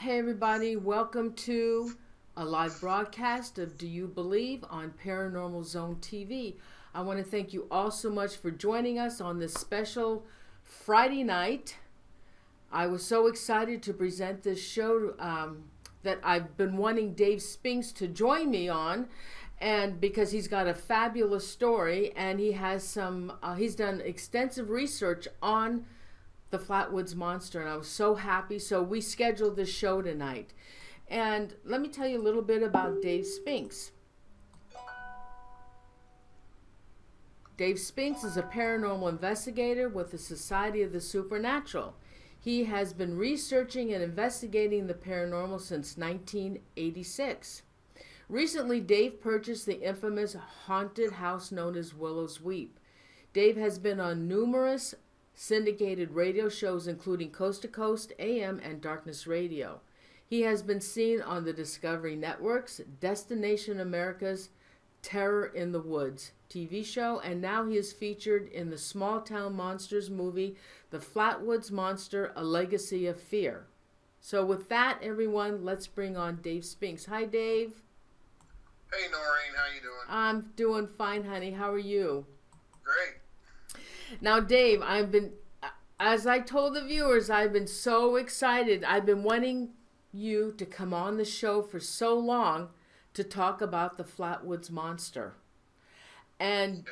Hey everybody, welcome to a live broadcast of Do You Believe on Paranormal Zone TV. I want to thank you all so much for joining us on this special Friday night. I was so excited to present this show that I've been wanting Dave Spinks to join me on, and because he's got a fabulous story and he has he's done extensive research on the Flatwoods Monster, and I was so happy. So we scheduled this show tonight. And let me tell you a little bit about Dave Spinks. Dave Spinks is a paranormal investigator with the Society of the Supernatural. He has been researching and investigating the paranormal since 1986. Recently, Dave purchased the infamous haunted house known as Willow's Weep. Dave has been on numerous syndicated radio shows including Coast to Coast AM and Darkness Radio. He has been seen on the Discovery Network's Destination America's Terror in the Woods TV show, and now he is featured in the Small Town Monsters movie, The Flatwoods Monster, A Legacy of Fear. So with that, everyone, let's bring on Dave Spinks. Hi, Dave. Hey, Noreen, how you doing? I'm doing fine, honey. How are you? Great. Now, Dave, as I told the viewers, I've been so excited. I've been wanting you to come on the show for so long to talk about the Flatwoods Monster. And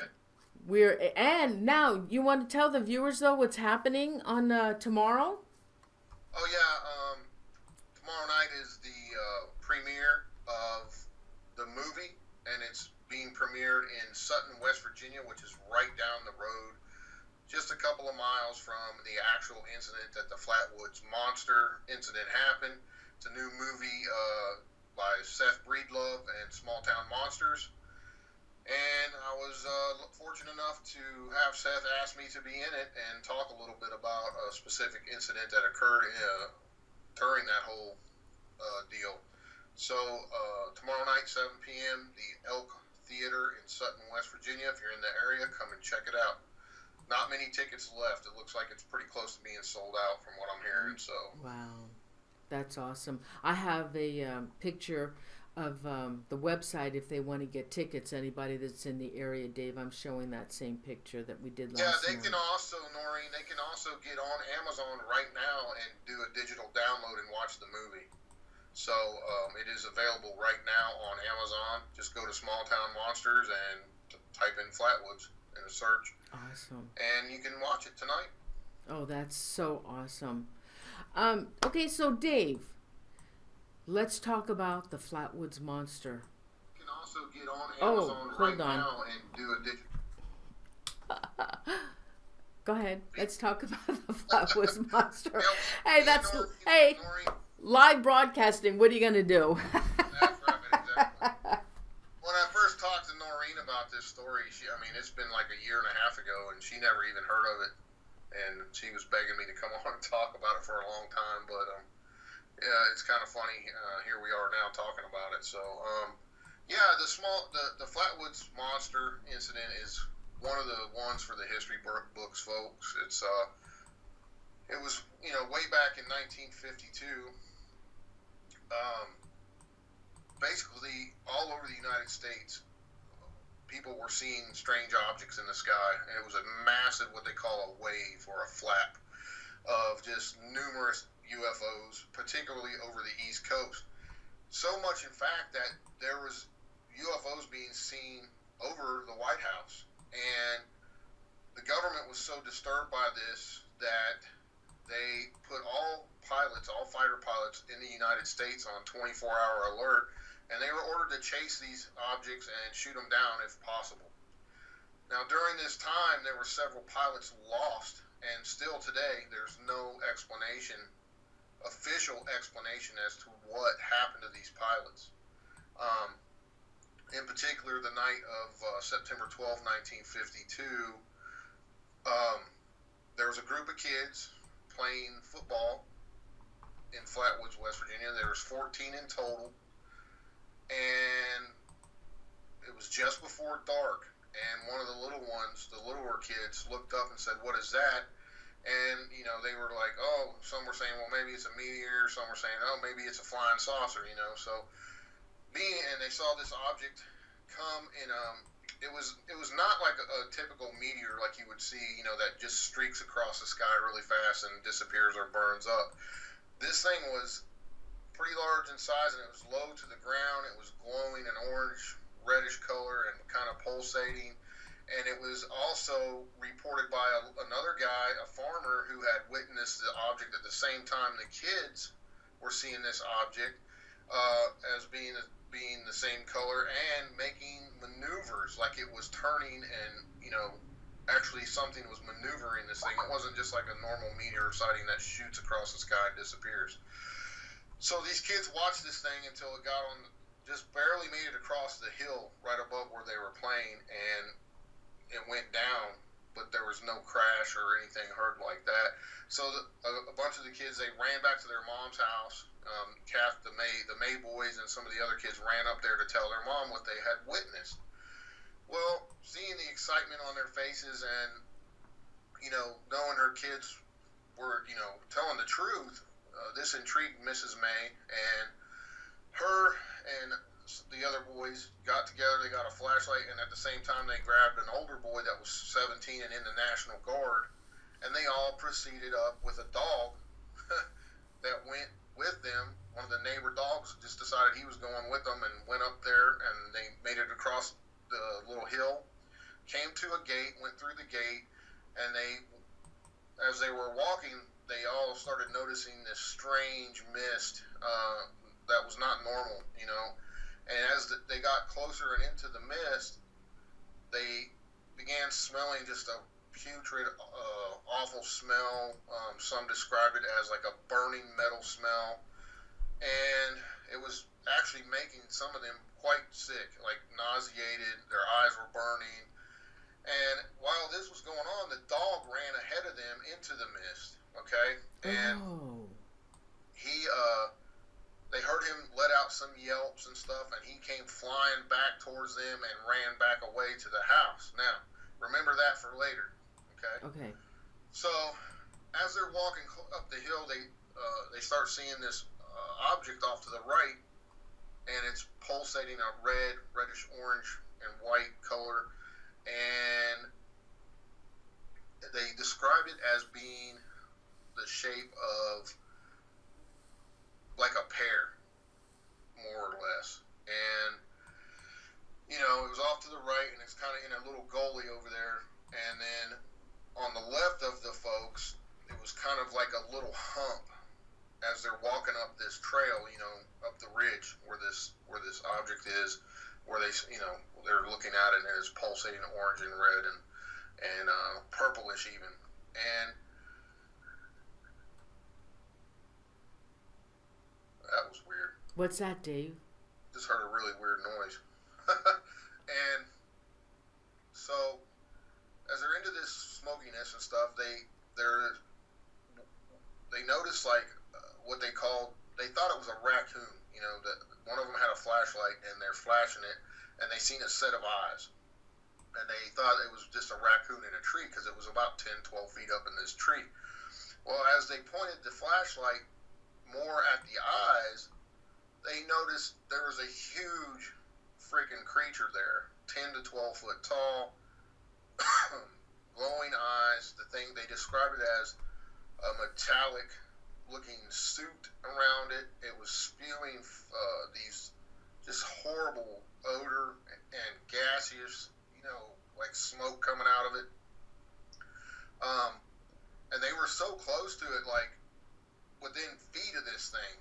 now you want to tell the viewers though what's happening on tomorrow? Oh yeah, tomorrow night is the premiere of the movie, and it's being premiered in Sutton, West Virginia, which is right down the road, just a couple of miles from the actual incident that the Flatwoods Monster incident happened. It's a new movie by Seth Breedlove and Small Town Monsters. And I was fortunate enough to have Seth ask me to be in it and talk a little bit about a specific incident that occurred during that whole deal. So tomorrow night, 7 p.m., the Elk Theater in Sutton, West Virginia. If you're in the area, come and check it out. Not many tickets left. It looks like it's pretty close to being sold out from what I'm hearing. So wow, that's awesome. I have a picture of the website if they want to get tickets. Anybody that's in the area, Dave, I'm showing that same picture that we did last night. Yeah, they can also, Noreen, they can also get on Amazon right now and do a digital download and watch the movie. So it is available right now on Amazon. Just go to Small Town Monsters and type in Flatwoods in a search. Awesome. And you can watch it tonight. Oh, that's so awesome. Okay, so Dave, let's talk about the Flatwoods Monster. You can also get on Amazon right now and do a digital. Go ahead. Let's talk about the Flatwoods Monster. Hey, Noreen. Live broadcasting. What are you gonna do? That's right, exactly. When I first talked to Noreen about this story, it's been like a year and a half ago, and she never even heard of it. And she was begging me to come on and talk about it for a long time. But yeah, it's kind of funny. Here we are now talking about it. So yeah, the Flatwoods Monster incident is one of the ones for the history books, folks. It was way back in 1952. Basically, all over the United States, people were seeing strange objects in the sky, and it was a massive, what they call a wave or a flap, of just numerous UFOs, particularly over the East Coast. So much, in fact, that there was UFOs being seen over the White House, and the government was so disturbed by this that they put all fighter pilots in the United States on 24-hour alert, and they were ordered to chase these objects and shoot them down if possible. Now, during this time, there were several pilots lost, and still today, there's no official explanation as to what happened to these pilots. In particular, the night of September 12, 1952, there was a group of kids playing football in Flatwoods, West Virginia. There was 14 in total, and it was just before dark, and one of the littler kids looked up and said, "What is that?" And, you know, they were like, oh, some were saying, well, maybe it's a meteor. Some were saying, oh, maybe it's a flying saucer, you know. So, and they saw this object come in, it was not like a typical meteor like you would see, you know, that just streaks across the sky really fast and disappears or burns up. This thing was pretty large in size, and it was low to the ground. It was glowing an orange, reddish color and kind of pulsating. And it was also reported by another guy, a farmer, who had witnessed the object at the same time the kids were seeing this object as being the same color and making maneuvers like it was turning and, you know, actually something was maneuvering this thing. It wasn't just like a normal meteor sighting that shoots across the sky and disappears. So these kids watched this thing until it got on, just barely made it across the hill right above where they were playing, and it went down, but there was no crash or anything heard like that. So a bunch of the kids, they ran back to their mom's house. Kath, the May boys, and some of the other kids ran up there to tell their mom what they had witnessed. Well, seeing the excitement on their faces and, you know, knowing her kids were, you know, telling the truth, this intrigued Mrs. May, and her and the other boys got together. They got a flashlight, and at the same time they grabbed an older boy that was 17 and in the National Guard, and they all proceeded up with a dog that went with them. One of the neighbor dogs just decided he was going with them and went up there, and they made it across the little hill, came to a gate, went through the gate, and as they were walking, they all started noticing this strange mist that was not normal, you know. And as they got closer and into the mist, they began smelling just a putrid, awful smell. Some described it as like a burning metal smell. And it was actually making some of them quite sick, like nauseated. Their eyes were burning. And while this was going on, the dog ran ahead of them into the mist, okay? And they heard him let out some yelps and stuff, and he came flying back towards them and ran back away to the house. Now, remember that for later, okay? Okay. So, as they're walking up the hill, they start seeing this object off to the right, and it's pulsating a reddish orange and white color, and they describe it as being the shape of like a pear, more or less. And, you know, it was off to the right, and it's kind of in a little gully over there. And then on the left of the folks, it was kind of like a little hump as they're walking up this trail, you know, up the ridge where this object is, where they, you know, they're looking at it, and it's pulsating orange and red and purplish even. And that was weird. What's that, Dave? Just heard a really weird noise. And so, as they're into this smokiness and stuff, they noticed like what they thought it was a raccoon. You know, that one of them had a flashlight, and they're flashing it, and they seen a set of eyes, and they thought it was just a raccoon in a tree because it was about 10, 12 feet up in this tree. Well, as they pointed the flashlight more at the eyes, they noticed there was a huge freaking creature there, 10 to 12 foot tall, glowing eyes. The thing, they described it as a metallic looking suit around it. It was spewing these just horrible odor and gaseous, you know, like smoke coming out of it. And they were so close to it, like within feet of this thing,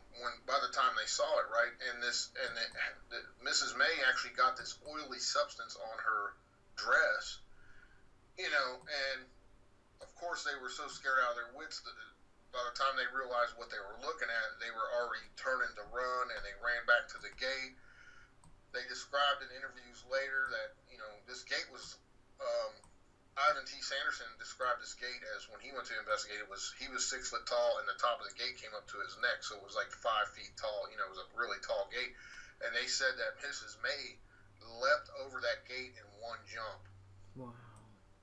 by the time they saw it, right? And Mrs. May actually got this oily substance on her dress, you know, and of course they were so scared out of their wits that by the time they realized what they were looking at, they were already turning to run, and they ran back to the gate. They described in interviews later that, you know, this gate was, Ivan T. Sanderson described this gate as, when he went to investigate it, he was 6 foot tall, and the top of the gate came up to his neck, so it was like 5 feet tall. You know, it was a really tall gate. And they said that Mrs. May leapt over that gate in one jump. Wow.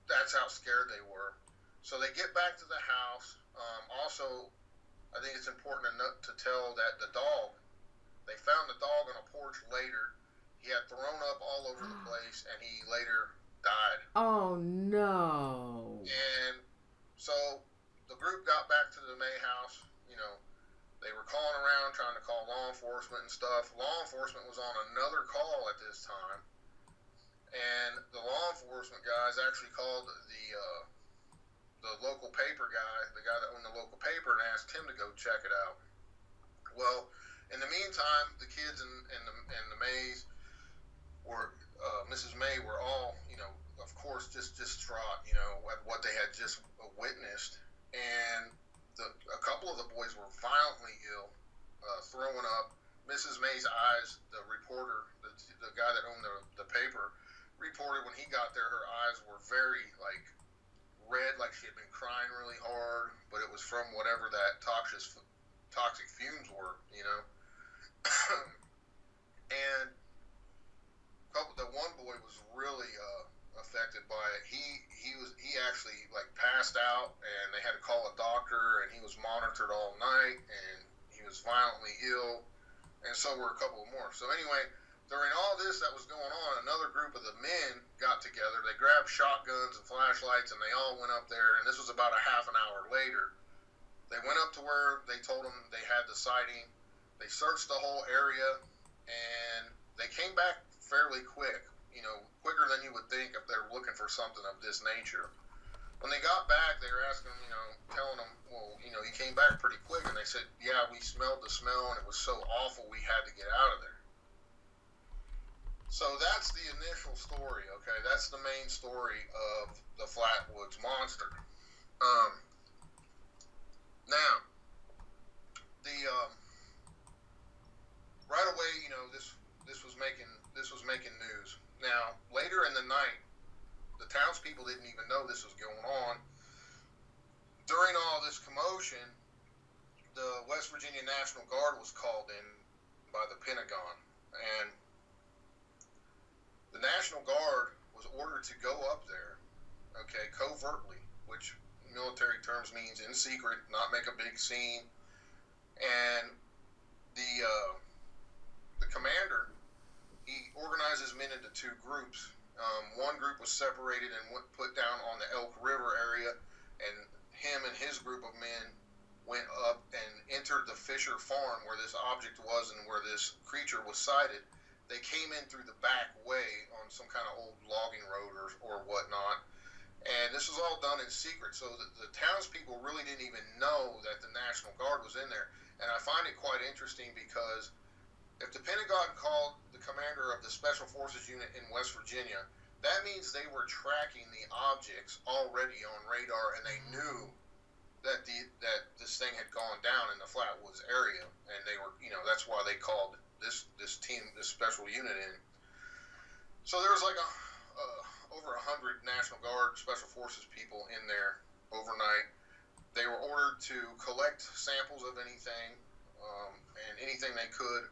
That's how scared they were. So they get back to the house. Also, I think it's important to tell that the dog, they found the dog on a porch later. He had thrown up all over the place, and he later died. Oh, no. And so the group got back to the May house. They were calling around trying to call law enforcement and stuff. Law enforcement was on another call at this time. And the law enforcement guys actually called the local paper guy, the guy that owned the local paper, and asked him to go check it out. Well, in the meantime, the kids and the Mays were, Mrs. May were all, of course, just distraught, at what they had just witnessed. And a couple of the boys were violently ill, throwing up. Mrs. May's eyes, the reporter, the guy that owned the paper, reported when he got there, her eyes were very, red, like she had been crying really hard, but it was from whatever that toxic fumes were, And the one boy was really affected by it. He actually passed out, and they had to call a doctor, and he was monitored all night, and he was violently ill, and so were a couple more. So anyway, during all this that was going on, another group of the men got together. They grabbed shotguns and flashlights, and they all went up there, and this was about a half an hour later. They went up to where they told them they had the sighting. They searched the whole area, and they came back fairly quick, quicker than you would think if they're looking for something of this nature. When they got back, they were asking, telling them, well, you came back pretty quick, and they said, yeah, we smelled the smell, and it was so awful we had to get out of there. So that's the initial story, okay? That's the main story of the Flatwoods Monster. Now, right away, this was making news. Now, later in the night, the townspeople didn't even know this was going on. During all this commotion, the West Virginia National Guard was called in by the Pentagon, and the National Guard was ordered to go up there, okay, covertly, which military terms means in secret, not make a big scene. And the commander, he organizes men into two groups. One group was separated and put down on the Elk River area, and him and his group of men went up and entered the Fisher farm where this object was and where this creature was sighted. They came in through the back way on some kind of old logging road or whatnot, and this was all done in secret, so the townspeople really didn't even know that the National Guard was in there. And I find it quite interesting because if the Pentagon called the commander of the Special Forces unit in West Virginia, that means they were tracking the objects already on radar, and they knew that this thing had gone down in the Flatwoods area, and they were, that's why they called this team, this special unit in. So there was over 100 National Guard Special Forces people in there overnight. They were ordered to collect samples of anything and anything they could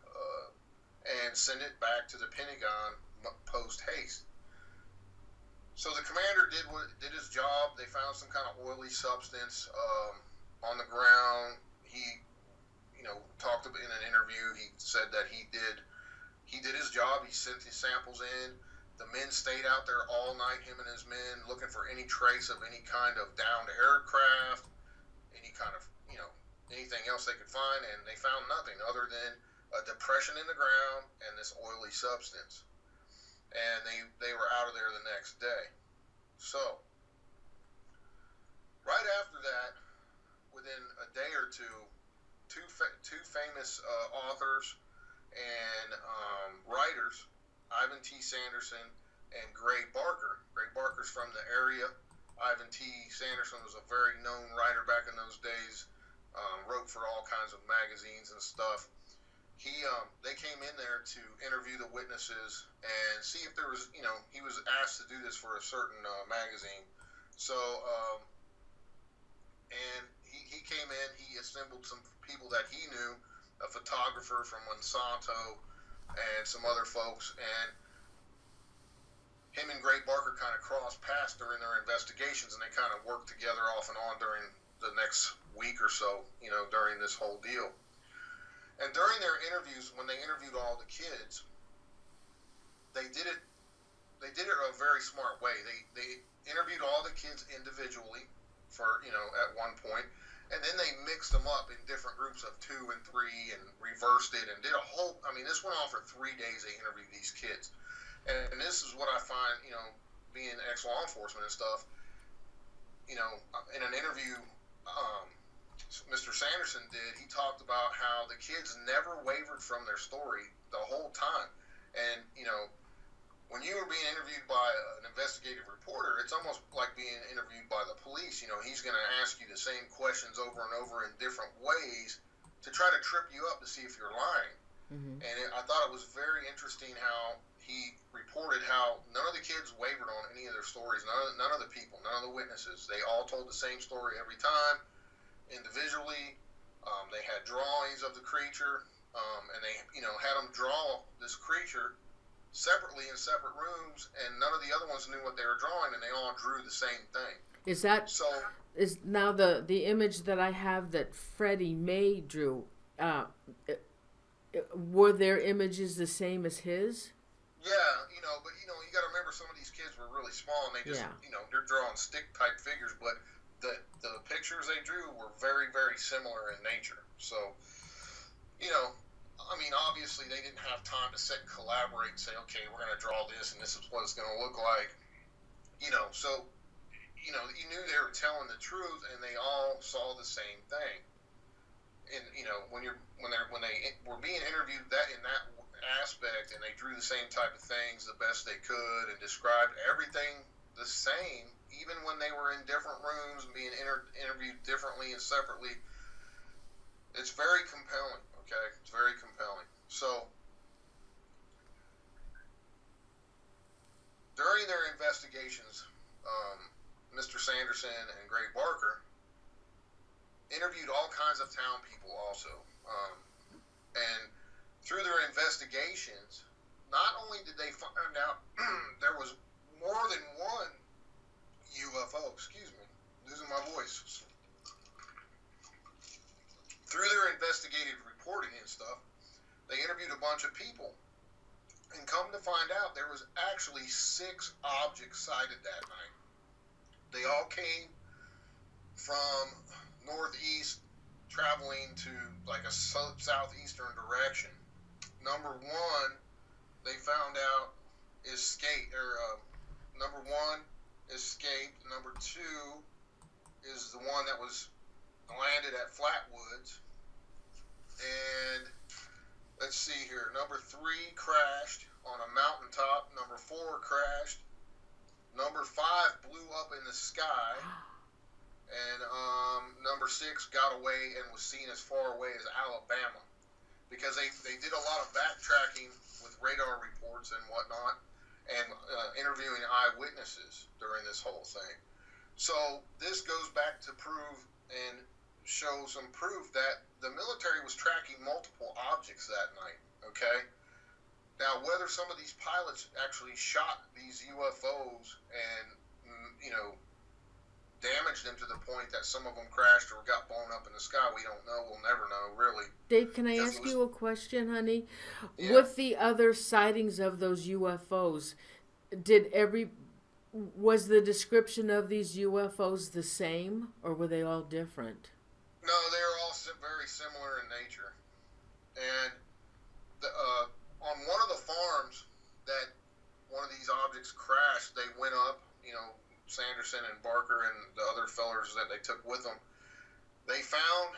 and send it back to the Pentagon post haste. So the commander did his job. They found some kind of oily substance on the ground. He, talked about in an interview. He said that he did his job. He sent the samples in. The men stayed out there all night, him and his men, looking for any trace of any kind of downed aircraft, any kind of, anything else they could find, and they found nothing other than a depression in the ground and this oily substance. And they were out of there the next day. So, right after that, within a day or two famous authors and writers, Ivan T. Sanderson and Gray Barker. Gray Barker's from the area. Ivan T. Sanderson was a very known writer back in those days, wrote for all kinds of magazines and stuff. They came in there to interview the witnesses and see if there was, he was asked to do this for a certain magazine. So, and he came in, he assembled some people that he knew, a photographer from Monsanto and some other folks, and him and Gray Barker kind of crossed paths during their investigations, and they kind of worked together off and on during the next week or so, during this whole deal. And during their interviews, when they interviewed all the kids, they did it a very smart way. They interviewed all the kids individually for, at one point, and then they mixed them up in different groups of 2 and 3 and reversed it and did a whole, this went on for 3 days. They interviewed these kids. And this is what I find, being ex-law enforcement and stuff, in an interview Mr. Sanderson did, he talked about how the kids never wavered from their story the whole time. And, when you were being interviewed by an investigative reporter, it's almost like being interviewed by the police. He's going to ask you the same questions over and over in different ways to try to trip you up to see if you're lying. Mm-hmm. And I thought it was very interesting how he reported how none of the kids wavered on any of their stories, none of the people, none of the witnesses. They all told the same story every time, individually. They had drawings of the creature, and they, had them draw this creature separately in separate rooms, and none of the other ones knew what they were drawing, and they all drew the same thing. Is that so? Is now the image that I have that Freddie May drew? Were their images the same as his? Yeah, but you got to remember some of these kids were really small, and they just, they're drawing stick type figures, but the pictures they drew were very, very similar in nature. So, obviously they didn't have time to sit and collaborate and say, okay, we're going to draw this, and this is what it's going to look like. So, you knew they were telling the truth, and they all saw the same thing. And when they were being interviewed in that aspect, and they drew the same type of things the best they could, and described everything the same, even when they were in different rooms and being interviewed differently and separately, it's very compelling. Okay, it's very compelling. So during their investigations, Mr. Sanderson and Gray Barker interviewed all kinds of town people also. And through their investigations, not only did they find out there was more than one UFO, losing my voice. Through their investigative reporting and stuff, they interviewed a bunch of people. And come to find out, there was actually 6 objects sighted that night. They all came from northeast, traveling to like a southeastern direction. Number 1, they found out number 1 escaped. Number 2 is the one that was landed at Flatwoods. And let's see here. Number 3 crashed on a mountaintop. Number 4 crashed. Number 5 blew up in the sky. And number 6 got away and was seen as far away as Alabama. Because they did a lot of backtracking with radar reports and whatnot, and interviewing eyewitnesses during this whole thing. So this goes back to prove and show some proof that the military was tracking multiple objects that night, okay? Now, whether some of these pilots actually shot these UFOs and, damaged them to the point that some of them crashed or got blown up in the sky, we don't know. We'll never know, really. Dave, can I ask you a question, honey? Yeah. With the other sightings of those UFOs, was the description of these UFOs the same, or were they all different? No, they were all very similar in nature. And on one of the farms that one of these objects crashed, they went up, Sanderson and Barker and the other fellers that they took with them, they found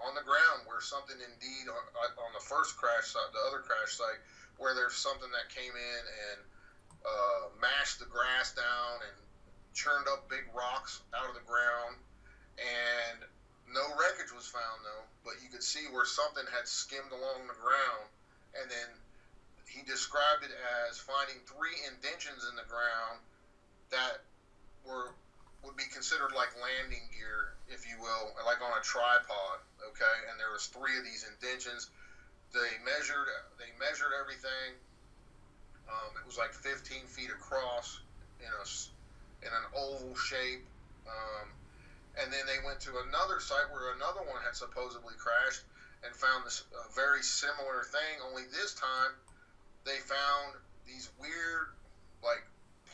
on the ground where something indeed, on the first crash site, the other crash site, where there's something that came in and mashed the grass down and churned up big rocks out of the ground, and no wreckage was found though, but you could see where something had skimmed along the ground, and then he described it as finding 3 indentions in the ground that would be considered like landing gear, if you will, like on a tripod, okay? And there was 3 of these indentions. They measured everything, It was like 15 feet across in an oval shape. And then they went to another site where another one had supposedly crashed and found this very similar thing. Only this time they found these weird, like,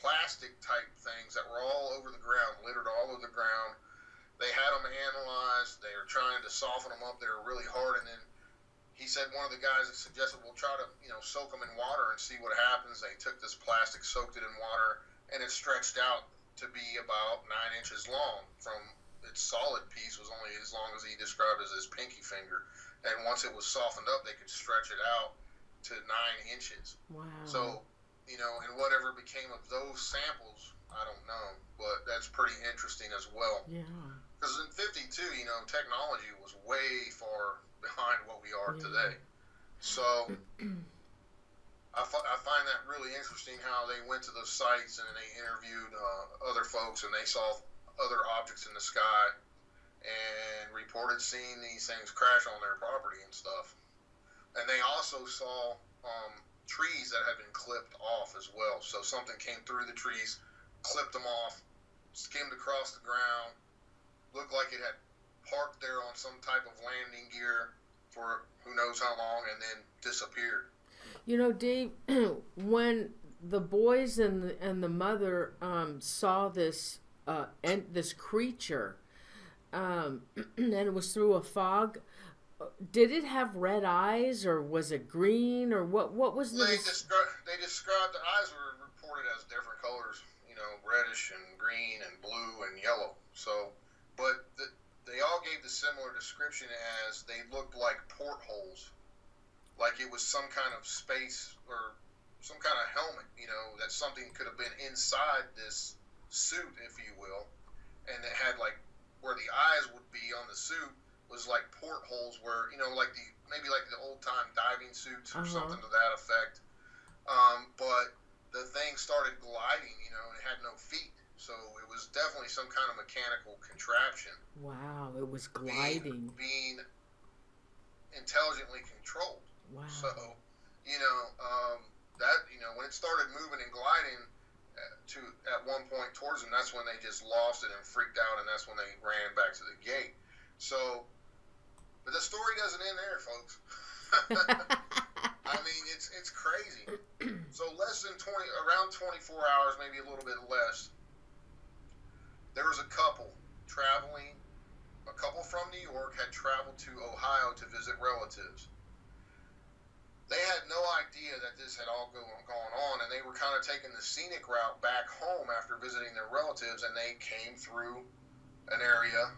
plastic type things that were all over the ground, littered all over the ground. They had them analyzed. They were trying to soften them up. They were really hard. And then he said one of the guys suggested, we'll try to, soak them in water and see what happens. They took this plastic, soaked it in water, and it stretched out to be about 9 inches long. From its solid piece was only as long as he described as his pinky finger. And once it was softened up, they could stretch it out to 9 inches. Wow. So, and whatever became of those samples, I don't know. But that's pretty interesting as well. Yeah. Because in 52, technology was way far behind what we are today. So I find that really interesting how they went to those sites and they interviewed other folks and they saw other objects in the sky and reported seeing these things crash on their property and stuff. And they also saw trees that had been clipped off as well. So something came through the trees, clipped them off, skimmed across the ground, looked like it had parked there on some type of landing gear for who knows how long, and then disappeared. Dave, when the boys and the mother saw this this creature, and it was through a fog, did it have red eyes, or was it green, or what was the... They described the eyes were reported as different colors, reddish and green and blue and yellow. So, but they all gave the similar description as they looked like portholes, like it was some kind of space or some kind of helmet, that something could have been inside this suit, if you will, and it had like where the eyes would be on the suit was like portholes where, like maybe like the old time diving suits or something to that effect. But the thing started gliding, and it had no feet. So it was definitely some kind of mechanical contraption. Wow, it was gliding. Being intelligently controlled. Wow. So, when it started moving and gliding at one point towards them, that's when they just lost it and freaked out, and that's when they ran back to the gate. So, but the story doesn't end there, folks. I mean, it's crazy. So around 24 hours, maybe a little bit less, there was a couple from New York had traveled to Ohio to visit relatives. They had no idea that this had all gone on, and they were kind of taking the scenic route back home after visiting their relatives, and they came through an area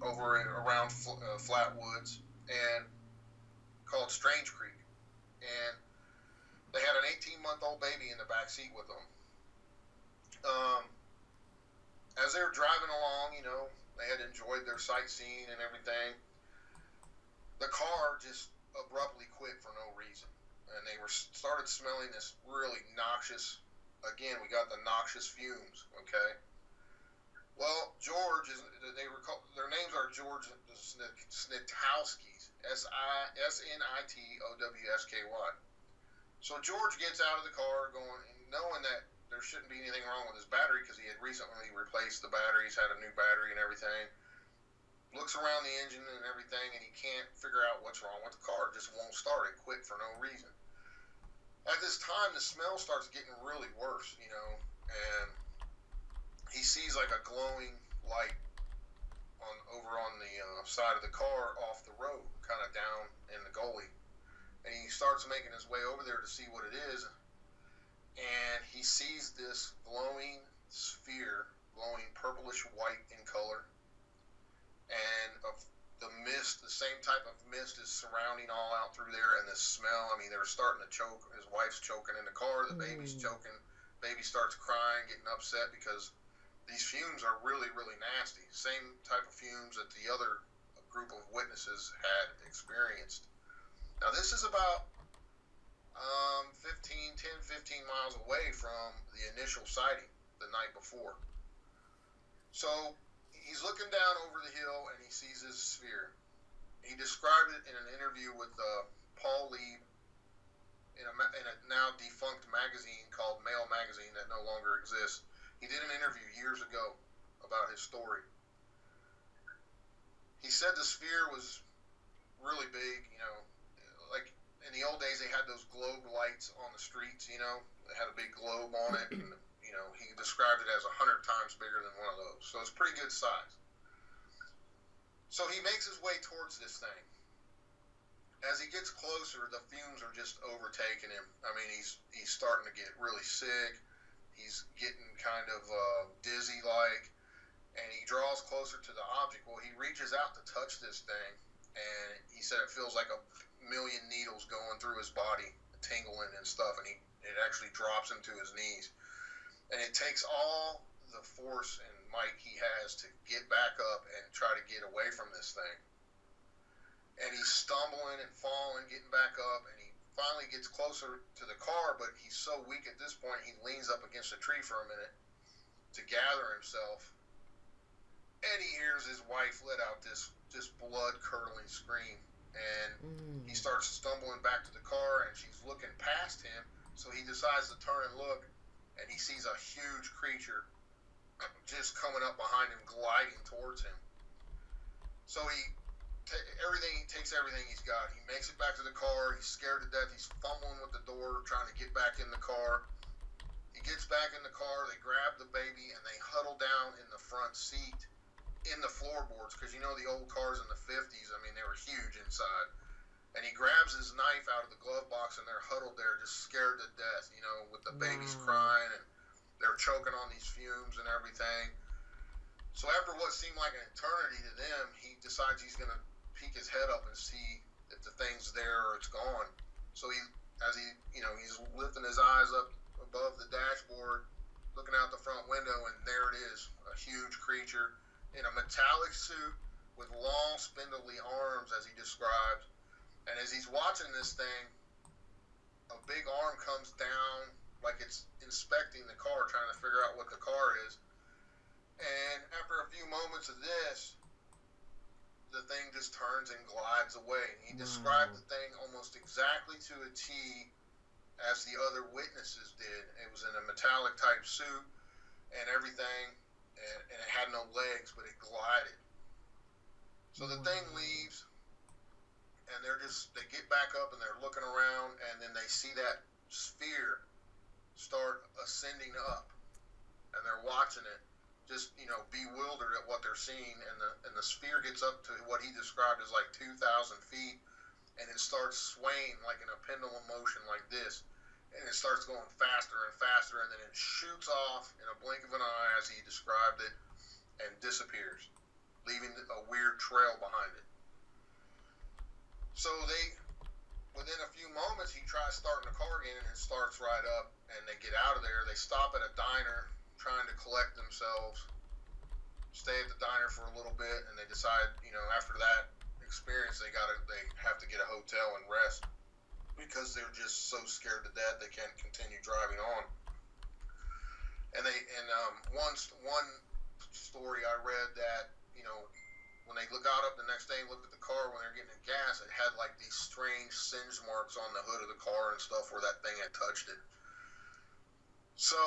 over around Flatwoods and called Strange Creek, and they had an 18-month-old baby in the back seat with them. As they were driving along, they had enjoyed their sightseeing and everything. The car just abruptly quit for no reason, and they started smelling this really noxious. Again, we got the noxious fumes. Okay. Well, George their names are George Snitowskis, Snitowsky. So George gets out of the car knowing that there shouldn't be anything wrong with his battery because he had recently replaced the batteries, had a new battery and everything. Looks around the engine and everything, and he can't figure out what's wrong with the car. It just won't start. It quit for no reason. At this time, the smell starts getting really worse, and he sees like a glowing light over on the side of the car off the road, kind of down in the gully. And he starts making his way over there to see what it is, and he sees this glowing sphere, glowing purplish white in color, and the mist, the same type of mist is surrounding all out through there, and the smell, I mean, they're starting to choke. His wife's choking in the car, the baby's choking, baby starts crying, getting upset because these fumes are really, really nasty. Same type of fumes that the other group of witnesses had experienced. Now, this is about 15 miles away from the initial sighting the night before. So he's looking down over the hill and he sees this sphere. He described it in an interview with Paul Lieb in a now defunct magazine called Mail Magazine that no longer exists. He did an interview years ago about his story. He said the sphere was really big, like in the old days they had those globe lights on the streets, they had a big globe on it, and he described it as 100 times bigger than one of those. So it's pretty good size. So he makes his way towards this thing. As he gets closer, the fumes are just overtaking him. I mean, he's starting to get really sick. He's getting kind of dizzy-like, and he draws closer to the object. Well, he reaches out to touch this thing, and he said it feels like a million needles going through his body, tingling and stuff, and it actually drops him to his knees. And it takes all the force and might he has to get back up and try to get away from this thing. And he's stumbling and falling, getting back up, and he finally gets closer to the car, but he's so weak at this point, he leans up against a tree for a minute to gather himself, and he hears his wife let out this blood-curdling scream, and he starts stumbling back to the car, and she's looking past him, so he decides to turn and look, and he sees a huge creature just coming up behind him, gliding towards him. So he takes everything he's got. He makes it back to the car. He's scared to death. He's fumbling with the door, trying to get back in the car. He gets back in the car. They grab the baby, and they huddle down in the front seat in the floorboards, because the old cars in the 50s, I mean, they were huge inside. And he grabs his knife out of the glove box, and they're huddled there just scared to death, with the babies crying, and they're choking on these fumes and everything. So after what seemed like an eternity to them, he decides he's going to peek his head up and see if the thing's there or it's gone. So he's lifting his eyes up above the dashboard, looking out the front window, and there it is, a huge creature in a metallic suit with long, spindly arms, as he describes. And as he's watching this thing, a big arm comes down like it's inspecting the car, trying to figure out what the car is. And after a few moments of this, the thing just turns and glides away. He described the thing almost exactly to a T as the other witnesses did. It was in a metallic type suit and everything, and it had no legs, but it glided. So the thing leaves, and they get back up and they're looking around, and then they see that sphere start ascending up, and they're watching it, just bewildered at what they're seeing, and the sphere gets up to what he described as like 2,000 feet, and it starts swaying like in a pendulum motion like this, and it starts going faster and faster, and then it shoots off in a blink of an eye, as he described it, and disappears, leaving a weird trail behind it. So within a few moments, he tries starting the car again, and it starts right up, and they get out of there. They stop at a diner, trying to collect themselves, stay at the diner for a little bit, and they decide, after that experience, they have to get a hotel and rest, because they're just so scared to death they can't continue driving on. And one story I read that when they got up the next day and looked at the car when they were getting gas, it had like these strange singe marks on the hood of the car and stuff where that thing had touched it. So,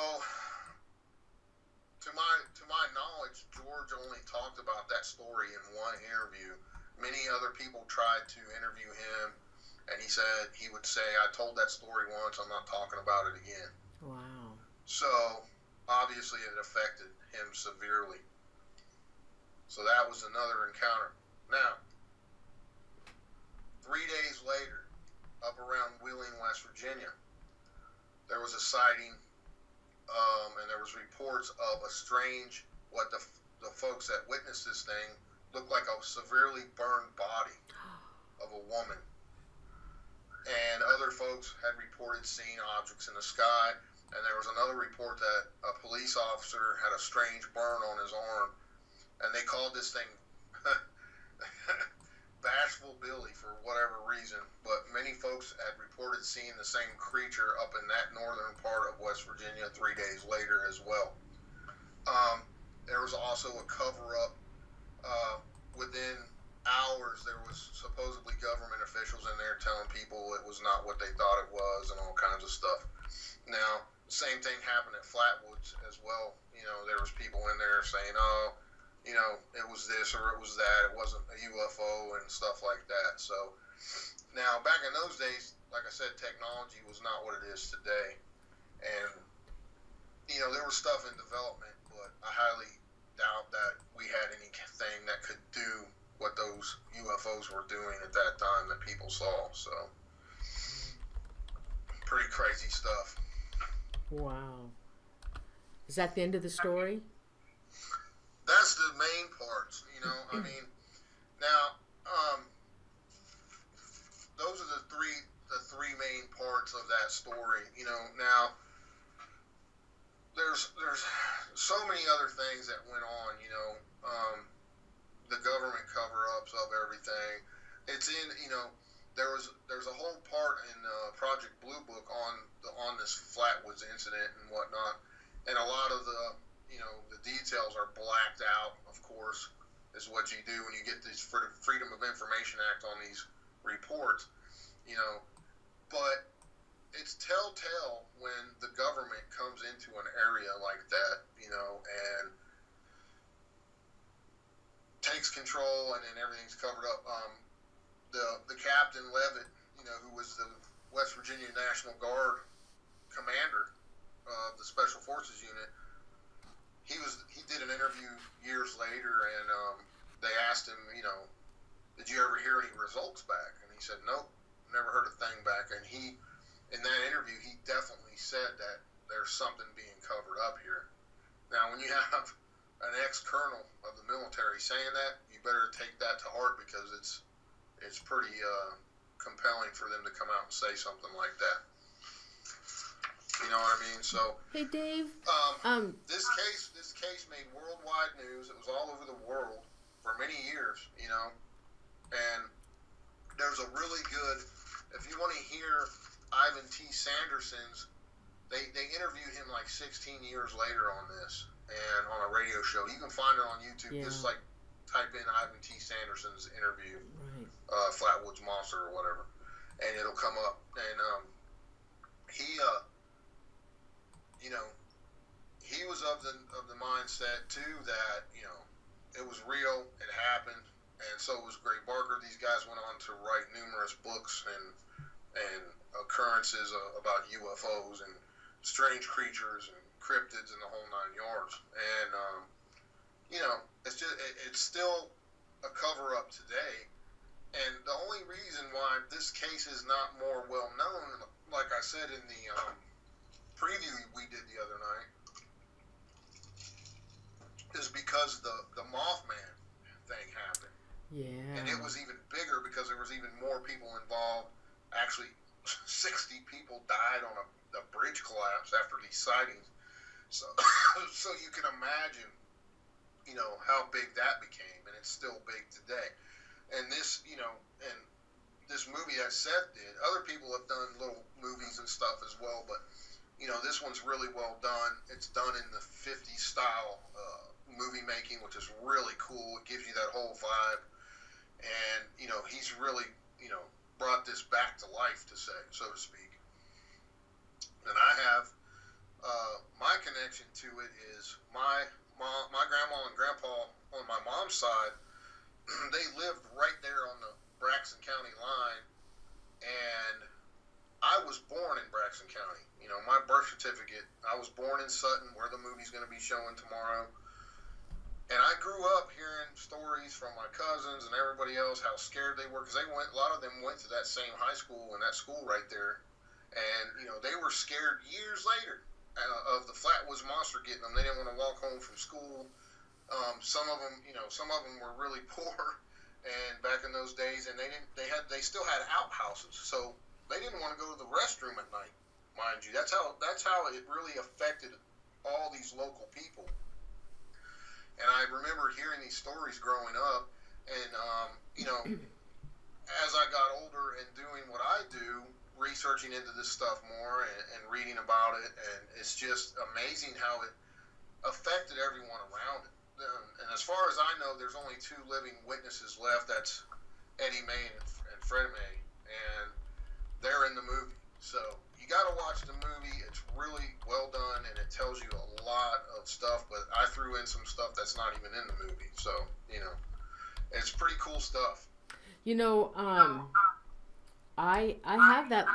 to my knowledge, George only talked about that story in one interview. Many other people tried to interview him, and he would say, I told that story once, I'm not talking about it again. Wow. So, obviously it affected him severely. So that was another encounter. Now, 3 days later, up around Wheeling, West Virginia, there was a sighting, and there was reports of a strange, what the folks that witnessed this thing looked like a severely burned body of a woman. And other folks had reported seeing objects in the sky, and there was another report that a police officer had a strange burn on his arm, and they called this thing Bashful Billy for whatever reason, but many folks had reported seeing the same creature up in that northern part of West Virginia 3 days later as well. There was also a cover-up within hours there was supposedly government officials in there telling people it was not what they thought it was and all kinds of stuff. Now, the same thing happened at Flatwoods as well. You know, there was people in there saying, oh, you know, it was this or it was that. It wasn't a UFO and stuff like that. So now, back in those days, like I said, technology was not what it is today. And, you know, there was stuff in development, but I highly doubt that we had anything that could do what those UFOs were doing at that time that people saw. So, pretty crazy stuff. Wow. Is that the end of the story? That's the main parts, you know. I mean, now, those are the three main parts of that story. You know, now there's so many other things that went on. You know, the government cover-ups of everything. It's in, you know, there's a whole part in Project Blue Book on this Flatwoods incident and whatnot, and a lot of the, you know, the details are blacked out. Of course, is what you do when you get this Freedom of Information Act on these reports, you know. But it's telltale when the government comes into an area like that, you know, and takes control, and then everything's covered up. The Captain Levitt, you know, who was the West Virginia National Guard commander of the Special Forces unit, he did an interview years later, and they asked him, you know, did you ever hear any results back? And he said, nope, never heard a thing back. And he, in that interview, he definitely said that there's something being covered up here. Now, when you have an ex-colonel of the military saying that, you better take that to heart, because it's pretty compelling for them to come out and say something like that. You know what I mean? So, hey, Dave. This case made worldwide news. It was all over the world for many years. You know, and there's a really good. If you want to hear Ivan T. Sanderson's, they interviewed him like 16 years later on this, and on a radio show. You can find it on YouTube. Yeah. Just like type in Ivan T. Sanderson's interview, Right. Flatwoods Monster or whatever, and it'll come up. And he, you know, he was of the mindset too that, you know, it was real, it happened, and so was Gray Barker. These guys went on to write numerous books and occurrences about UFOs and strange creatures and cryptids and the whole nine yards. And you know, it's still a cover up today. And the only reason why this case is not more well known, like I said in the preview we did the other night, is because the Mothman thing happened. Yeah. And it was even bigger because there was even more people involved. Actually, 60 people died on a bridge collapse after these sightings. So, so you can imagine, you know, how big that became, and it's still big today. And this, you know, and this movie that Seth did, other people have done little movies and stuff as well, but, you know, this one's really well done. It's done in the 50s style movie making, which is really cool. It gives you that whole vibe. And, you know, he's really, you know, brought this back to life, to say, so to speak. And I have, my connection to it is my grandma and grandpa on my mom's side, they lived right there on the Braxton County line, and I was born in Braxton County. You know, my birth certificate, I was born in Sutton, where the movie's going to be showing tomorrow. And I grew up hearing stories from my cousins and everybody else how scared they were, because a lot of them went to that same high school and that school right there. And, you know, they were scared years later of the Flatwoods Monster getting them. They didn't want to walk home from school. Some of them, you know, were really poor, and back in those days, and they still had outhouses, so they didn't want to go to the restroom at night, mind you. That's how it really affected all these local people. And I remember hearing these stories growing up, and you know, as I got older and doing what I do, researching into this stuff more and reading about it, and it's just amazing how it affected everyone around it. and as far as I know, there's only 2 living witnesses left. That's Eddie May and Fred May, and they're in the movie. So you got to watch the movie. It's really well done, and it tells you a lot of stuff. But I threw in some stuff that's not even in the movie. So it's pretty cool stuff. I have that.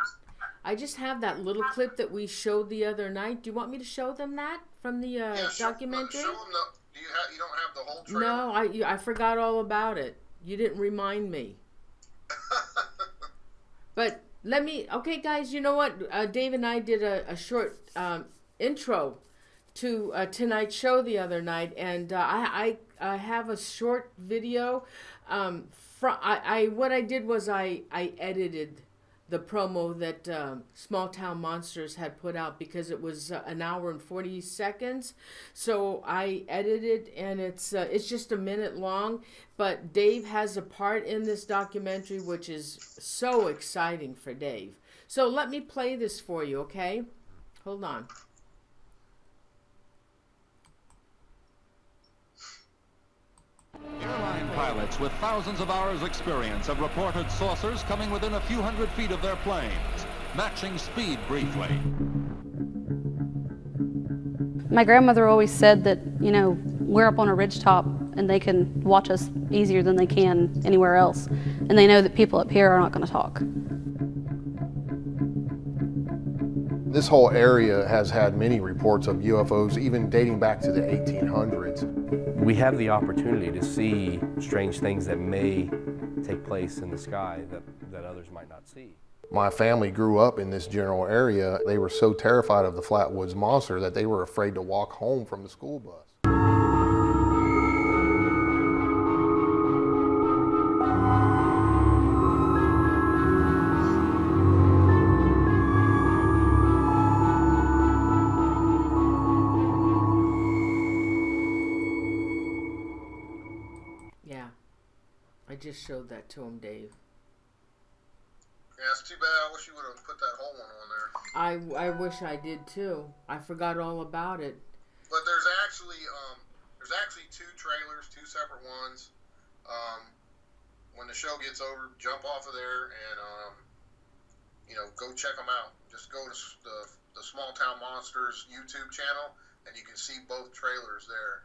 I just have that little clip that we showed the other night. Do you want me to show them that from the documentary? Show them you don't have the whole trailer? No, I forgot all about it. You didn't remind me. But okay, guys, you know what? Dave and I did a short intro to tonight's show the other night, and I have a short video. What I did was I edited the promo that Small Town Monsters had put out, because it was an hour and 40 seconds. So I edited, and it's just a minute long. But Dave has a part in this documentary, which is so exciting for Dave. So let me play this for you, okay? Hold on. Airline pilots with thousands of hours' experience have reported saucers coming within a few hundred feet of their planes, matching speed briefly. My grandmother always said that, we're up on a ridgetop and they can watch us easier than they can anywhere else. And they know that people up here are not going to talk. This whole area has had many reports of UFOs, even dating back to the 1800s. We have the opportunity to see strange things that may take place in the sky that others might not see. My family grew up in this general area. They were so terrified of the Flatwoods Monster that they were afraid to walk home from the school bus. I just showed that to him, Dave. Yeah, it's too bad. I wish you would have put that whole one on there. I wish I did too. I forgot all about it. But there's actually 2 trailers, 2 separate ones. When the show gets over, jump off of there and go check them out. Just go to the Small Town Monsters YouTube channel, and you can see both trailers there.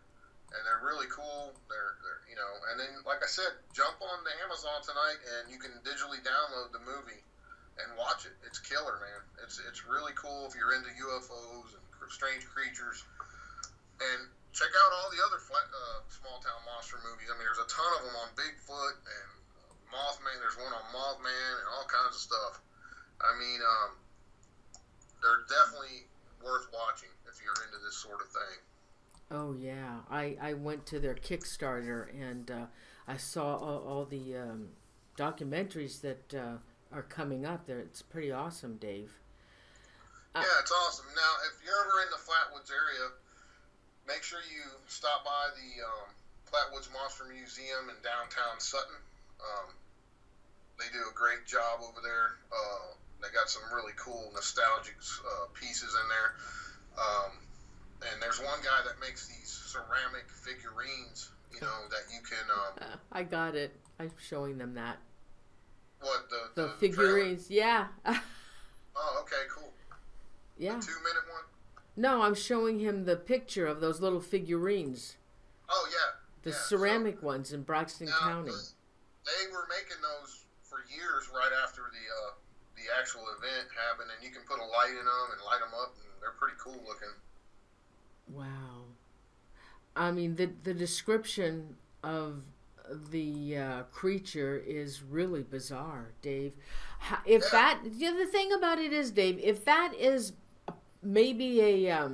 And they're really cool. They're and then, like I said, jump on the Amazon tonight, and you can digitally download the movie and watch it. It's killer, man. It's really cool if you're into UFOs and strange creatures. And check out all the other Small Town Monster movies. I mean, there's a ton of them on Bigfoot and Mothman. There's one on Mothman and all kinds of stuff. I mean, they're definitely worth watching if you're into this sort of thing. Oh yeah, I went to their Kickstarter, and I saw all the documentaries that are coming up there. It's pretty awesome, Dave. Yeah, it's awesome. Now, if you're ever in the Flatwoods area, make sure you stop by the Flatwoods Monster Museum in downtown Sutton. They do a great job over there. They got some really cool nostalgic pieces in there. And there's one guy that makes these ceramic figurines, that you can... I got it. I'm showing them that. What, the figurines? Trailer? Yeah. Oh, okay, cool. Yeah. The 2-minute one? No, I'm showing him the picture of those little figurines. Oh, yeah. The ceramic ones in Braxton County. They were making those for years right after the actual event happened, and you can put a light in them and light them up, and they're pretty cool looking. Wow. I mean, the description of the creature is really bizarre, Dave. The thing about it is, Dave, if that is maybe a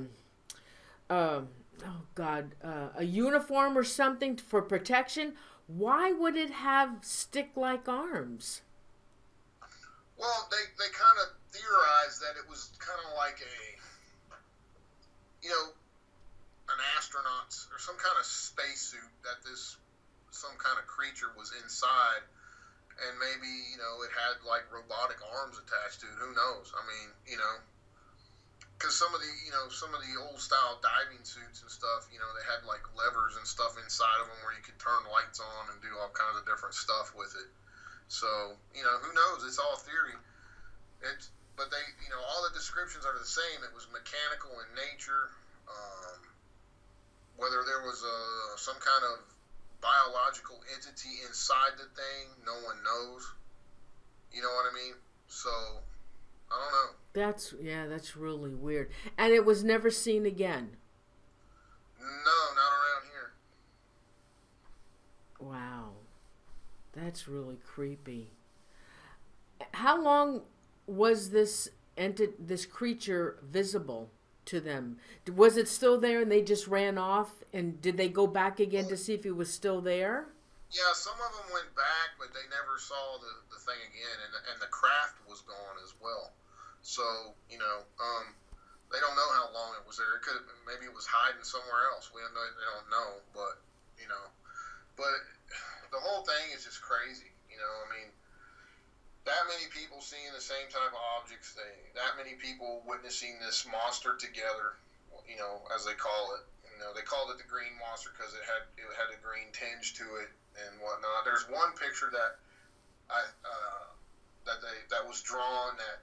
uniform or something for protection, why would it have stick-like arms? Well, they kind of theorized that it was kind of like an astronaut's or some kind of spacesuit that some kind of creature was inside, and maybe it had like robotic arms attached to it. Who knows? I mean, because some of the old style diving suits and stuff, they had like levers and stuff inside of them where you could turn lights on and do all kinds of different stuff with it. So, who knows? It's all theory. But they, all the descriptions are the same. It was mechanical in nature. Whether there was some kind of biological entity inside the thing, no one knows. You know what I mean? So, I don't know. That's really weird. And it was never seen again. No, not around here. Wow. That's really creepy. How long was this creature visible to them? Was it still there and they just ran off? And did they go back again to see if it was still there? Yeah, some of them went back, but they never saw the thing again, and the craft was gone as well. So, they don't know how long it was there. It could maybe it was hiding somewhere else. They don't know, but but the whole thing is just crazy. I mean, that many people seeing the same type of objects, that many people witnessing this monster together, as they call it. They called it the green monster because it had a green tinge to it and whatnot. There's one picture that that was drawn that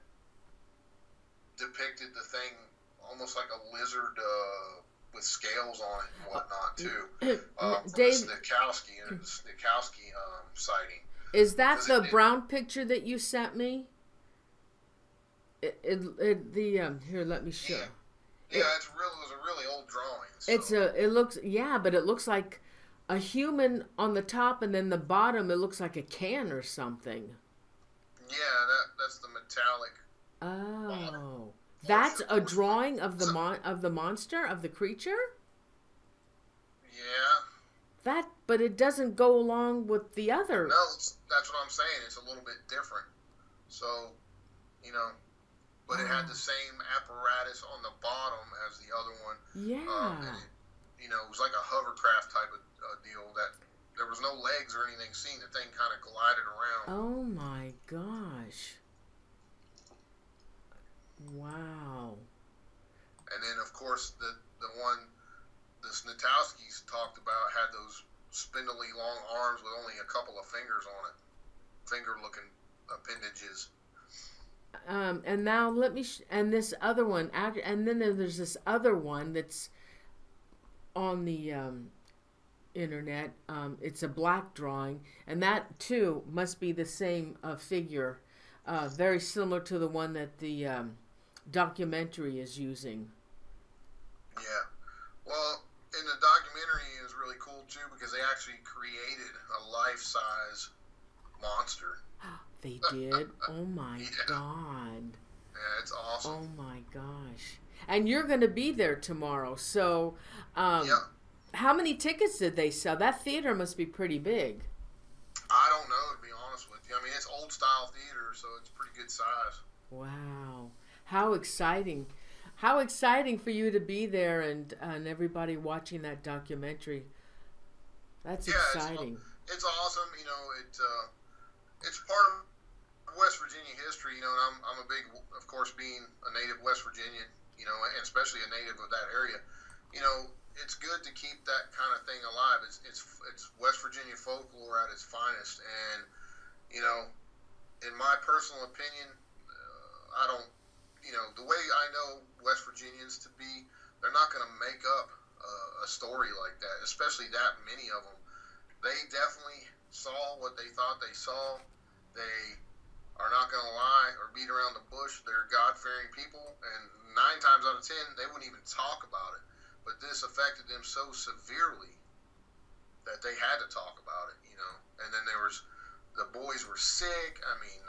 depicted the thing almost like a lizard with scales on it and whatnot too. Dave, the Stokowski sighting. Is that the brown picture that you sent me? Here, let me show. Yeah, it was a really old drawing. So. But it looks like a human on the top, and then the bottom it looks like a can or something. Yeah, that's the metallic. Oh, that's a drawing of the monster, of the creature. Yeah. But it doesn't go along with the other. No, that's what I'm saying. It's a little bit different. So, but it had the same apparatus on the bottom as the other one. Yeah. And it was like a hovercraft type of deal that there was no legs or anything seen. The thing kind of glided around. Oh my gosh. Wow. And then, of course, the one the Snatowskis talked about had those spindly long arms with only a couple of fingers on it. Finger-looking appendages. And now let me and this other one, and then there's this other one that's on the internet. It's a black drawing, and that too must be the same figure, very similar to the one that the documentary is using. Yeah, well, in the documentary it was really cool too because they actually created a life-size monster. They did? Oh my God. Yeah, it's awesome. Oh my gosh. And you're going to be there tomorrow. So, how many tickets did they sell? That theater must be pretty big. I don't know, to be honest with you. I mean, it's old style theater, so it's pretty good size. Wow. How exciting. How exciting for you to be there and everybody watching that documentary. That's exciting. It's awesome. It's part of West Virginia history, and I'm a big, of course, being a native West Virginian, and especially a native of that area, it's good to keep that kind of thing alive. It's West Virginia folklore at its finest, and, in my personal opinion, I don't, the way I know West Virginians to be, they're not going to make up a story like that, especially that many of them. They definitely saw what they thought they saw. They are not going to lie or beat around the bush. They're God-fearing people, and 9 times out of 10, they wouldn't even talk about it. But this affected them so severely that they had to talk about it, And then the boys were sick. I mean,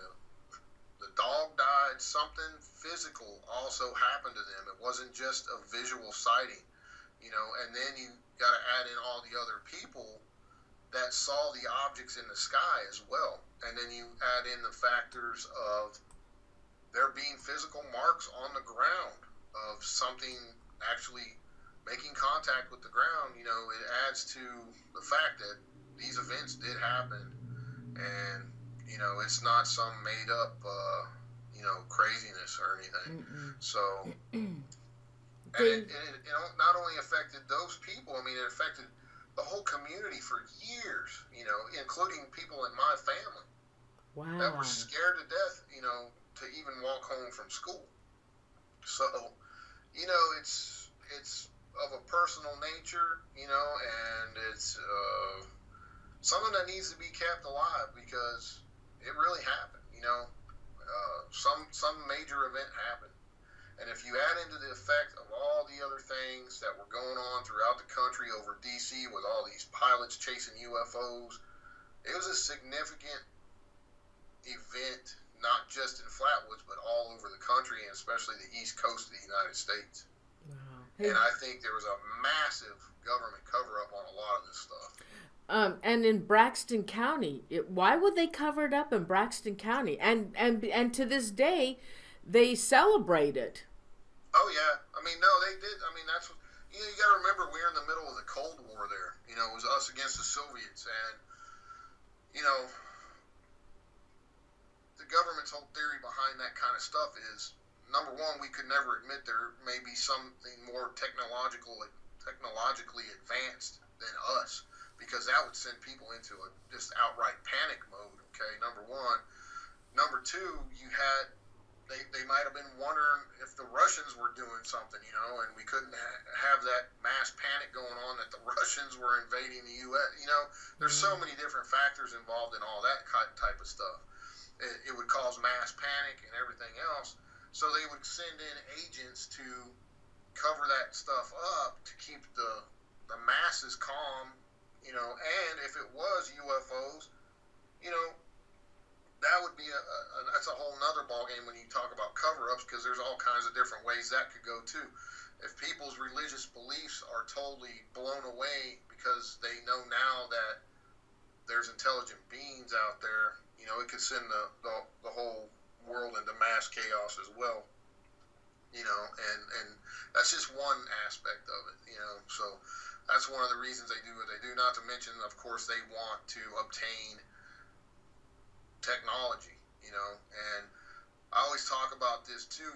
the dog died. Something physical also happened to them. It wasn't just a visual sighting, And then you got to add in all the other people that saw the objects in the sky as well. And then you add in the factors of there being physical marks on the ground of something actually making contact with the ground. It adds to the fact that these events did happen. And, it's not some made up, craziness or anything. So, and Dave- it not only affected those people, I mean, it affected the whole community for years, including people in my family that Wow. were scared to death, to even walk home from school. So, it's of a personal nature, and it's something that needs to be kept alive because it really happened. Some major event happened, and if you add into the effect of all the other things that were going on throughout the country over DC with all these pilots chasing UFOs, it was a significant event, not just in Flatwoods, but all over the country, and especially the East Coast of the United States. Wow. Hey, And I think there was a massive government cover-up on a lot of this stuff. and in Braxton County, why would they cover it up in Braxton County? And to this day, they celebrate it. Oh yeah, I mean, no, they did. I mean, that's what you got to remember. We're in the middle of the Cold War. There, it was us against the Soviets, and the government's whole theory behind that kind of stuff is, number one, we could never admit there may be something more technologically advanced than us, because that would send people into a just outright panic mode. Okay, number one. Number two, they might have been wondering if the Russians were doing something, and we couldn't have that mass panic going on that the Russians were invading the U.S. There's so many different factors involved in all that type of stuff. It would cause mass panic and everything else. So they would send in agents to cover that stuff up to keep the masses calm, and if it was UFOs, that would be that's a whole nother ballgame when you talk about cover-ups, because there's all kinds of different ways that could go too. If people's religious beliefs are totally blown away because they know now that there's intelligent beings out there, it could send the whole world into mass chaos as well. And that's just one aspect of it, so that's one of the reasons they do what they do. Not to mention, of course, they want to obtain technology, and I always talk about this too.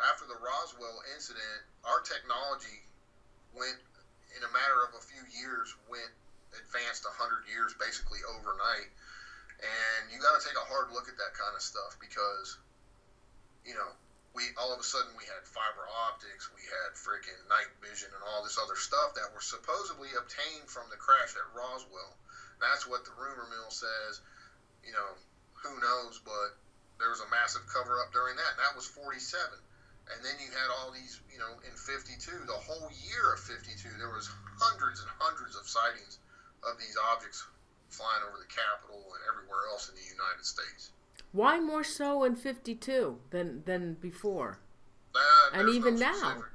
After the Roswell incident, our technology went, in a matter of a few years, advanced 100 years basically overnight. And you got to take a hard look at that kind of stuff, because we all of a sudden we had fiber optics, we had freaking night vision and all this other stuff that were supposedly obtained from the crash at Roswell. That's what the rumor mill says. Who knows, but there was a massive cover-up during that, and that was 47. And then you had all these, in 52, the whole year of 52, there was hundreds and hundreds of sightings of these objects flying over the Capitol and everywhere else in the United States. Why more so in 52 than before? And even now?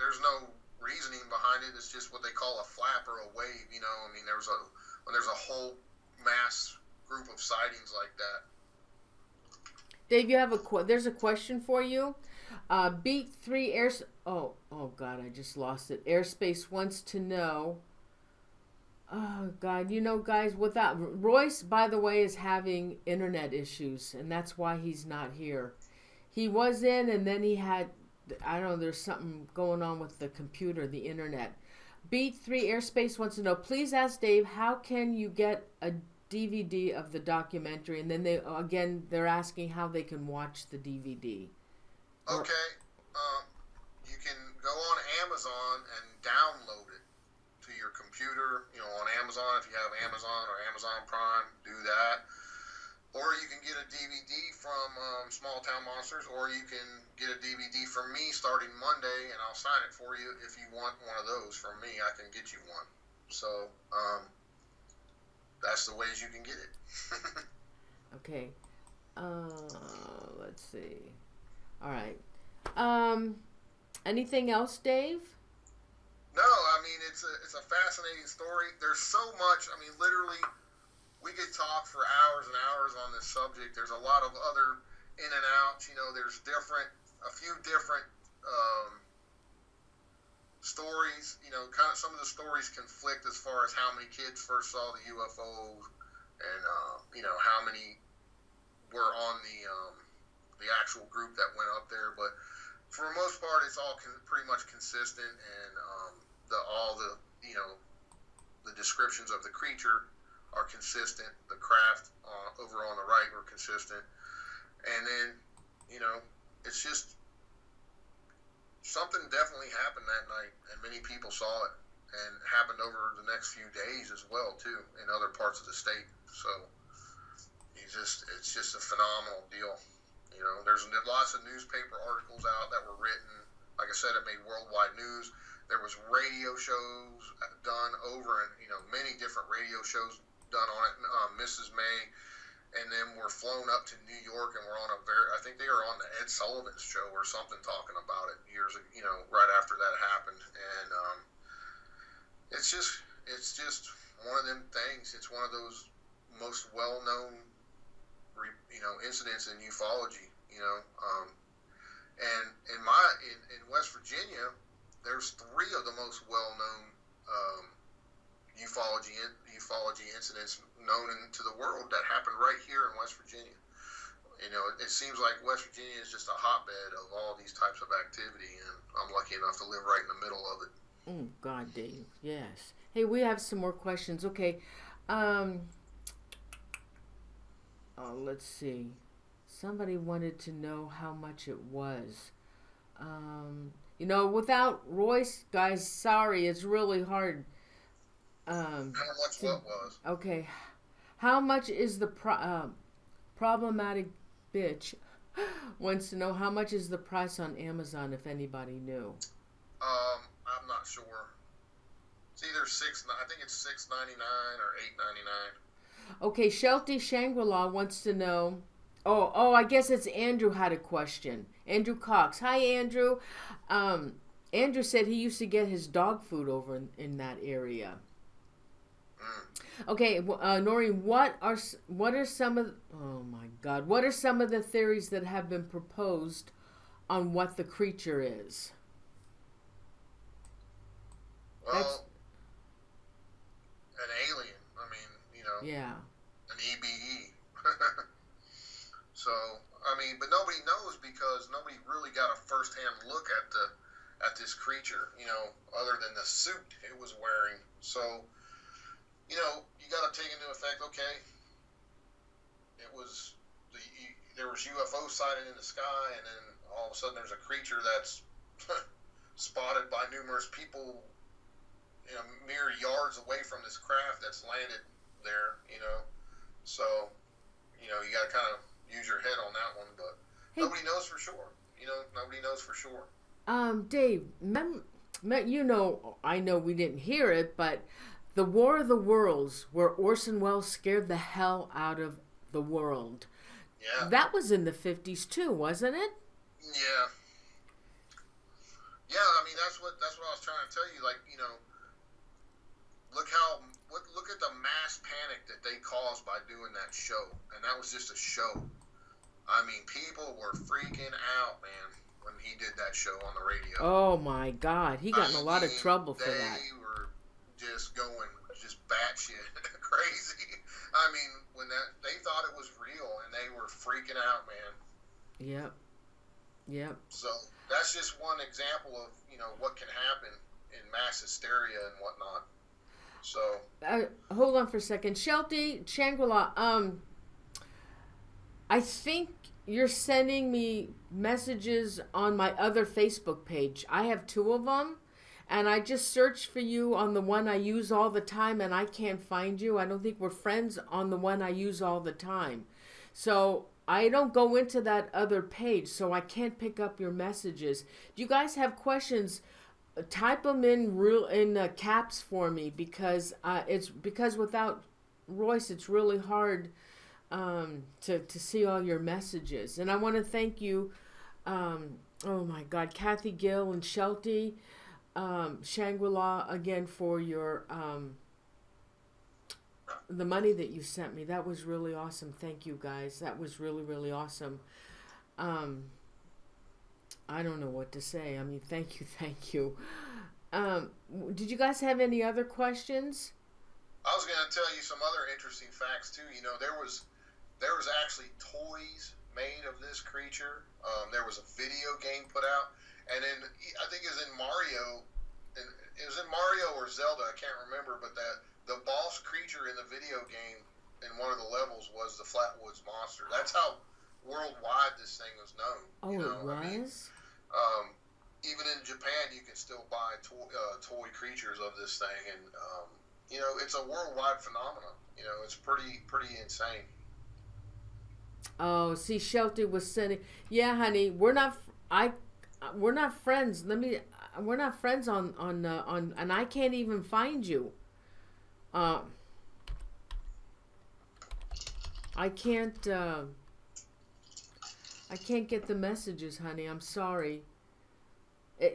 There's no reasoning behind it. It's just what they call a flap or a wave, I mean, when there's a whole mass group of sightings like that. Dave, you have there's a question for you. Beat 3 oh God, I just lost it. Airspace wants to know. Oh God, guys, Royce, by the way, is having internet issues, and that's why he's not here. He was in, and then he had, I don't know, there's something going on with the computer, the internet. Beat 3 Airspace wants to know, please ask Dave, how can you get a DVD of the documentary? And then they're asking how they can watch the DVD. Okay, you can go on Amazon and download it to your computer. On Amazon, if you have Amazon or Amazon Prime, do that. Or you can get a DVD from Small Town Monsters, or you can get a DVD from me starting Monday, and I'll sign it for you. If you want one of those from me, I can get you one. So, that's the ways you can get it. Okay. Let's see. All right. Anything else, Dave? No, I mean, it's a fascinating story. There's so much. I mean, literally, we could talk for hours and hours on this subject. There's a lot of other in and outs. There's a few different stories. Kind of some of the stories conflict as far as how many kids first saw the UFO, and how many were on the actual group group that went up there, but for the most part, it's all pretty much consistent, and all the the descriptions of the creature are consistent. The craft over on the right were consistent, and then it's just something definitely happened that night, and many people saw it, and it happened over the next few days as well too in other parts of the state. So it's just a phenomenal deal. There's lots of newspaper articles out that were written. Like I said, it made worldwide news. There was radio shows done over, and many different radio shows done on it. Mrs. May, and then we're flown up to New York, and we're on I think they were on the Ed Sullivan's show or something talking about it years, right after that happened. And it's just one of them things. It's one of those most well-known, incidents in ufology. And in West Virginia, there's 3 of the most well-known ufology incidents known to the world that happened right here in West Virginia. It seems like West Virginia is just a hotbed of all these types of activity, and I'm lucky enough to live right in the middle of it. Oh, God, Dave. Yes. Hey, we have some more questions. Okay. Let's see. Somebody wanted to know how much it was. Without Royce, guys, sorry, it's really hard. How much what was? Okay. How much is the problematic bitch wants to know how much is the price on Amazon, if anybody knew. I'm not sure. It's either I think it's $6.99 or $8.99. Okay, Shelty Shangri-La wants to know. Oh, I guess it's Andrew had a question. Andrew Cox. Hi, Andrew. Andrew said he used to get his dog food over in that area. Okay, Noreen, what are some of? Oh my God, what are some of the theories that have been proposed on what the creature is? Well, an alien. I mean, Yeah. An EBE. So, I mean, but nobody knows because nobody really got a first-hand look at this creature, other than the suit it was wearing. So, you got to take into effect, okay, there was UFO sighted in the sky, and then all of a sudden there's a creature that's spotted by numerous people, mere yards away from this craft that's landed there, So, you got to kind of use your head on that one, but nobody knows for sure. Nobody knows for sure. Dave, I know we didn't hear it, but the War of the Worlds, where Orson Welles scared the hell out of the world. Yeah. That was in the 50s too, wasn't it? Yeah. Yeah, I mean that's what I was trying to tell you. Like, look at the mass panic that they caused by doing that show, and that was just a show. I mean, people were freaking out, man, when he did that show on the radio. Oh my God, he got in a lot of trouble for that. They were just going batshit crazy. I mean, they thought it was real, and they were freaking out, man. Yep. So that's just one example of what can happen in mass hysteria and whatnot. So hold on for a second, Shelty Shangri-La. I think you're sending me messages on my other Facebook page. I have 2 of them, and I just searched for you on the one I use all the time, and I can't find you. I don't think we're friends on the one I use all the time. So I don't go into that other page, so I can't pick up your messages. Do you guys have questions? Type them in caps for me, because without Royce, it's really hard to see all your messages. And I want to thank you, oh my God, Kathy Gill and Shelty Shangri-La again for your the money that you sent me. That was really awesome. Thank you, guys. That was really, really awesome. I don't know what to say. I mean, thank you. Did you guys have any other questions? I was going to tell you some other interesting facts too. There was actually toys made of this creature. There was a video game put out, and then I think it was in Mario, and it was in Mario or Zelda, I can't remember, but that the boss creature in the video game in one of the levels was the Flatwoods Monster. That's how worldwide this thing was known. Oh, you know? it was? I mean, even in Japan, you can still buy toy creatures of this thing, and you know, it's a worldwide phenomenon. You know, it's pretty insane. Oh, see, Shelty was sending. Yeah, honey, we're not friends. We're not friends on, and I can't even find you. I can't get the messages, honey. I'm sorry.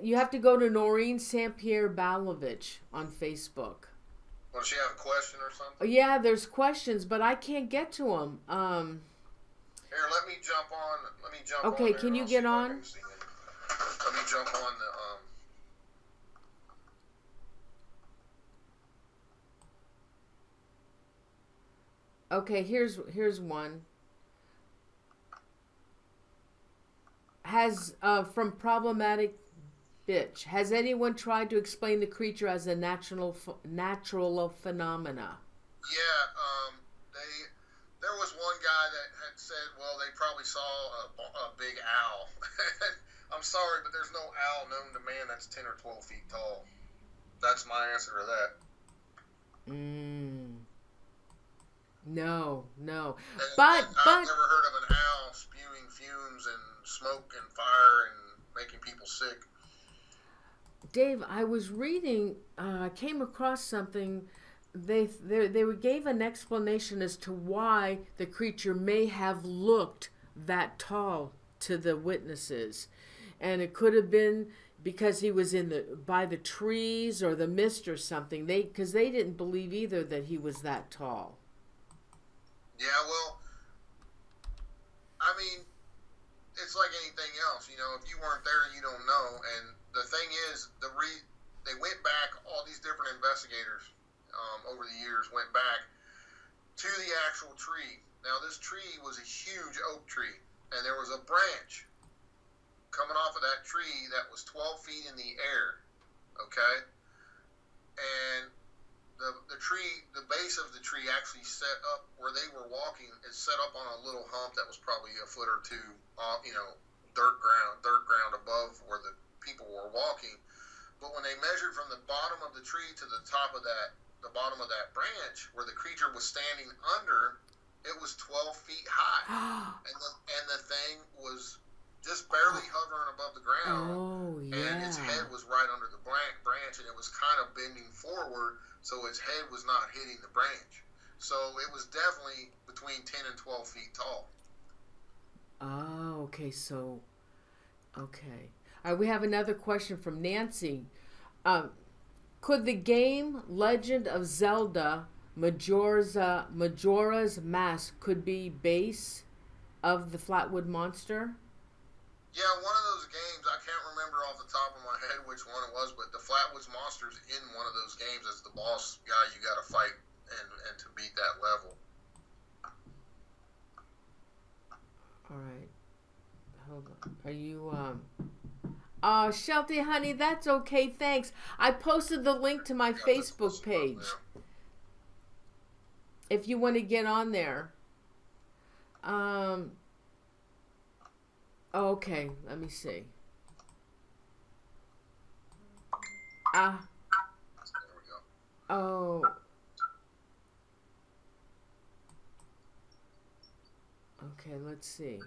You have to go to Noreen St. Pierre Balovich on Facebook. Well, does she have a question or something? Yeah, there's questions, but I can't get to them. Here, let me jump on. Okay, on can you get on? Let me jump on the. Okay, here's one. Has from problematic bitch. Has anyone tried to explain the creature as a natural phenomena? Yeah, there was one guy that had said, well, they probably saw a big owl. I'm sorry, but there's no owl known to man that's 10 or 12 feet tall. That's my answer to that. No. But I've never heard of an owl spewing fumes and smoke and fire and making people sick. Dave, I was reading, I came across something. They gave an explanation as to why the creature may have looked that tall to the witnesses, and it could have been because he was by the trees or the mist or something. Because they didn't believe either that he was that tall. Yeah, well, I mean, it's like anything else. You know, if you weren't there, you don't know. And the thing is, they went back. All these different investigators over the years went back to the actual tree. Now, this tree was a huge oak tree, and there was a branch coming off of that tree that was 12 feet in the air. Okay, and the tree, the base of the tree actually set up where they were walking. Is set up on a little hump that was probably a foot or two, dirt ground above where the people were walking. But when they measured from the bottom of the tree to the top of the bottom of that branch where the creature was standing under, it was 12 feet high, and the thing was just barely hovering above the ground. Oh, yeah. And its head was right under the branch, and it was kind of bending forward, so its head was not hitting the branch. So it was definitely between 10 and 12 feet tall. Oh, okay. So, okay. All right, we have another question from Nancy. Could the game Legend of Zelda Majora's Mask could be base of the Flatwood Monster? Yeah, one of those games, I can't remember off the top of my head which one it was, but the Flatwoods Monster's in one of those games as the boss guy you got to fight and to beat that level. All right. Hold on. Are you, Shelty, honey, that's okay, thanks. I posted the link to my Facebook page. If you want to get on there. Okay, let me see. There we go. Oh. Okay, let's see.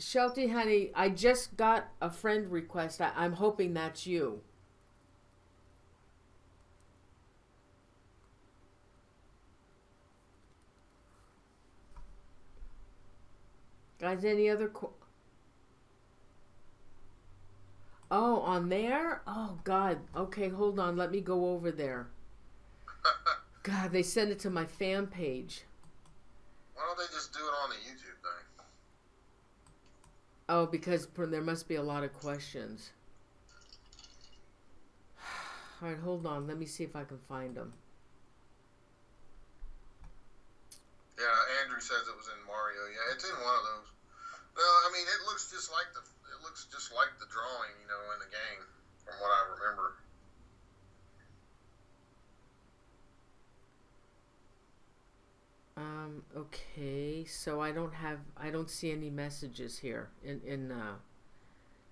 Shelty, honey, I just got a friend request. I'm hoping that's you. Guys, any other... Oh, on there? Oh, God. Okay, hold on. Let me go over there. God, they sent it to my fan page. Why don't they just do it on the YouTube thing? Oh, because there must be a lot of questions. All right, hold on. Let me see if I can find them. Yeah, Andrew says it was in Mario. Yeah, it's in one of those. No, I mean it looks just like the drawing, you know, in the game, from what I remember. Okay, so I don't see any messages here in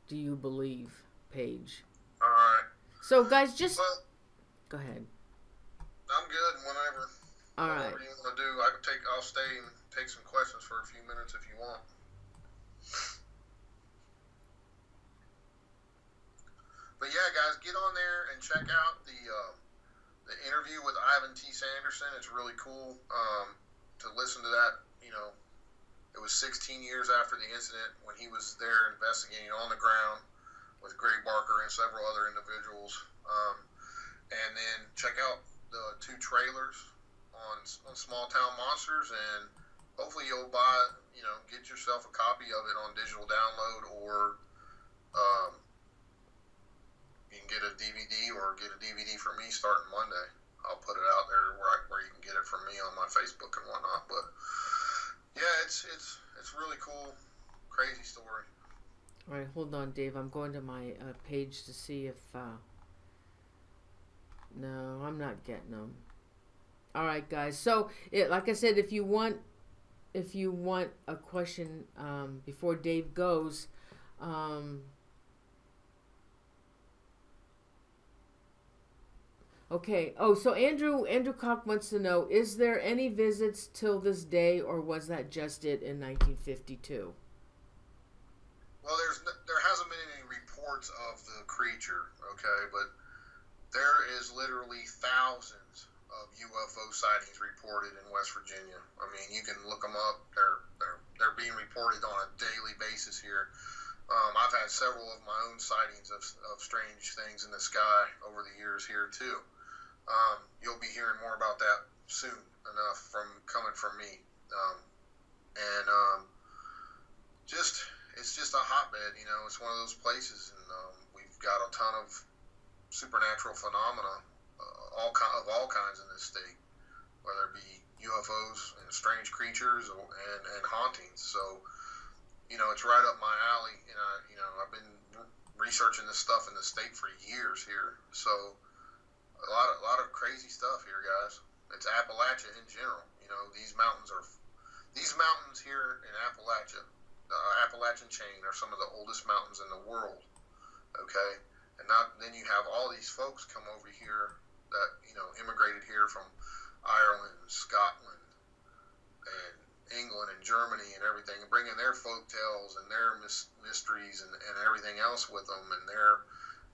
Do You Believe page. All right. So guys, just Well, go ahead. I'm good. Whenever. All right. Whatever you want to do, I'll stay and take some questions for a few minutes if you want. But yeah, guys, get on there and check out the interview with Ivan T. Sanderson. It's really cool to listen to that. You know, it was 16 years after the incident when he was there investigating on the ground with Gray Barker and several other individuals. And then check out the 2 trailers on Small Town Monsters, and hopefully you'll get yourself a copy of it on digital download, or you can get a DVD or get a DVD from me starting Monday. I'll put it out there where you can get it from me on my Facebook and whatnot. But yeah, it's really cool, crazy story. All right, hold on, Dave. I'm going to my page to see if. No, I'm not getting them. All right, guys. So, like I said, if you want a question before Dave goes, okay. Oh, so Andrew Cock wants to know: is there any visits till this day, or was that just it in 1952? Well, there hasn't been any reports of the creature, okay, but there is literally thousands of UFO sightings reported in West Virginia. I mean, you can look them up. They're being reported on a daily basis here. I've had several of my own sightings of strange things in the sky over the years here too. You'll be hearing more about that soon enough coming from me. It's just a hotbed, you know. It's one of those places, and we've got a ton of supernatural phenomena, all kinds in this state, whether it be UFOs and strange creatures and hauntings. So, you know, it's right up my alley, and I've been researching this stuff in the state for years here. So, a lot of crazy stuff here, guys. It's Appalachia in general. You know, these mountains here in Appalachia, the Appalachian chain, are some of the oldest mountains in the world. Okay. And then you have all these folks come over here that, you know, immigrated here from Ireland, Scotland, and England and Germany and everything, and bringing their folk tales and their mysteries and everything else with them, and their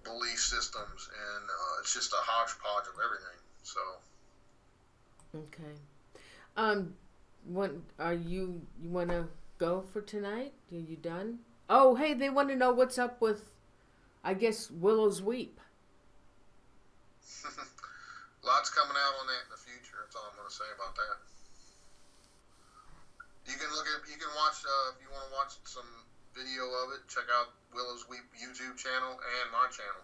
belief systems, and it's just a hodgepodge of everything. So. Okay. You want to go for tonight? Are you done? Oh, hey, they want to know what's up with, I guess, Willow's Weep. Lots coming out on that in the future. That's all I'm going to say about that. You can watch, if you want to watch some video of it, check out Willow's Weep YouTube channel and my channel.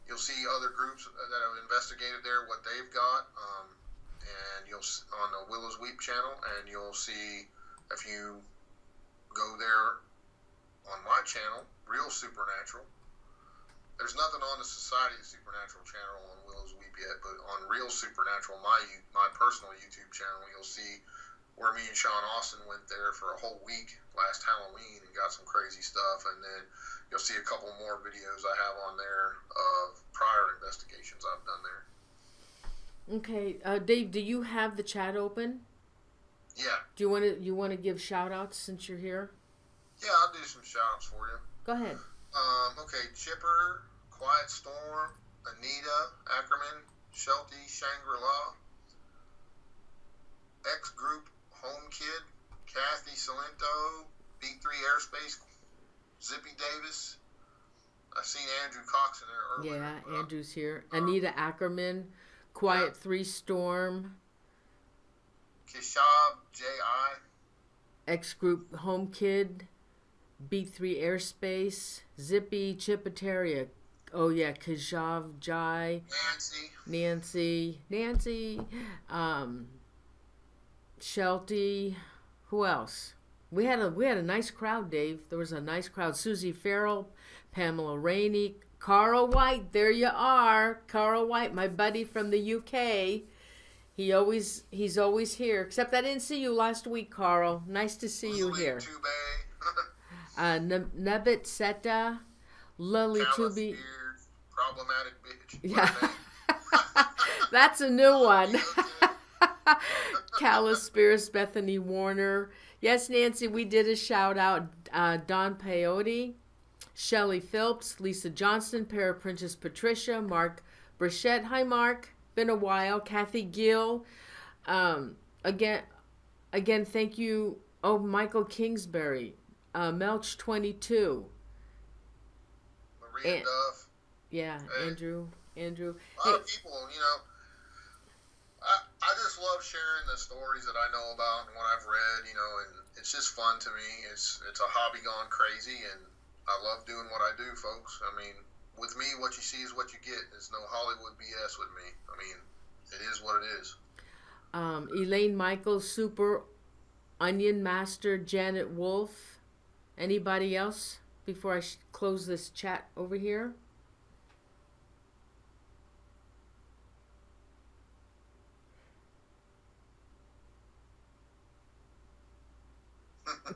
You'll see other groups that have investigated there, what they've got, and you'll on the Willow's Weep channel, and you'll see, if you go there on my channel, Real Supernatural. There's nothing on the Society of Supernatural channel on Willow's Weep yet, but on Real Supernatural, my personal YouTube channel, you'll see where me and Sean Austin went there for a whole week last Halloween and got some crazy stuff, and then you'll see a couple more videos I have on there of prior investigations I've done there. Okay, Dave, do you have the chat open? Yeah. Do you want to give shout outs since you're here? Yeah, I'll do some shout outs for you. Go ahead. Okay, Chipper, Quiet Storm, Anita, Ackerman, Shelty, Shangri-La, X Group, Home Kid, Kathy Salento, B3 Airspace, Zippy Davis. I've seen Andrew Cox in there earlier. Yeah, Andrew's here. Anita Ackerman, Quiet 3 Storm, Kishab, J.I. X Group, Home Kid, B3 Airspace, Zippy, Chippeteria, Oh yeah, Kajav, Jai, Nancy, Shelty. Who else? We had a nice crowd, Dave. There was a nice crowd. Susie Farrell, Pamela Rainey, Carl White. There you are, Carl White, my buddy from the UK. He's always here. Except I didn't see you last week, Carl. Nice to see you here. Nebit Seta, Lily Tubi. Problematic bitch. Yeah. That's a new one. Callus Spears, Bethany Warner. Yes, Nancy, we did a shout out. Don Peyote, Shelley Phillips, Lisa Johnston, Paraprincess Patricia, Mark Brichette. Hi, Mark. Been a while. Kathy Gill. Again, thank you. Oh, Michael Kingsbury. Melch 22. Maria Duff. Yeah, hey. Andrew. A lot of people, I just love sharing the stories that I know about and what I've read, and it's just fun to me. It's a hobby gone crazy, and I love doing what I do, folks. I mean, with me, what you see is what you get. There's no Hollywood BS with me. I mean, it is what it is. Elaine Michaels, Super Onion Master, Janet Wolf. Anybody else before I close this chat over here?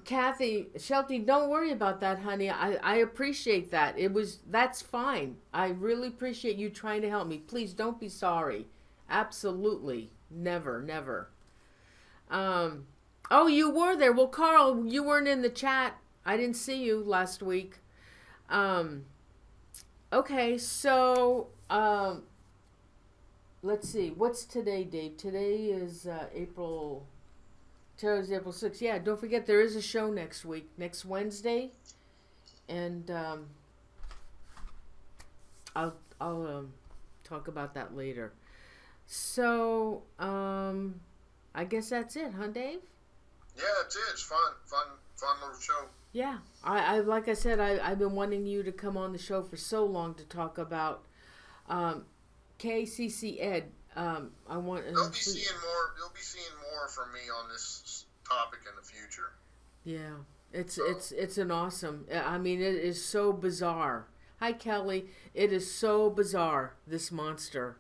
Kathy, Shelty, don't worry about that, honey. I appreciate that. That's fine. I really appreciate you trying to help me. Please don't be sorry. Absolutely. Never. Oh, you were there. Well, Carl, you weren't in the chat. I didn't see you last week. Okay, so let's see. What's today, Dave? Today is April 6th. Yeah, don't forget there is a show next week, next Wednesday, and I'll talk about that later. So I guess that's it, huh, Dave? Yeah, that's it. It's fun little show. Yeah, I like I said, I've been wanting you to come on the show for so long to talk about KCC Ed. I want. You'll be seeing more from me on this topic in the future. Yeah, it's an awesome. I mean, it is so bizarre. Hi, Kelly. It is so bizarre, this monster,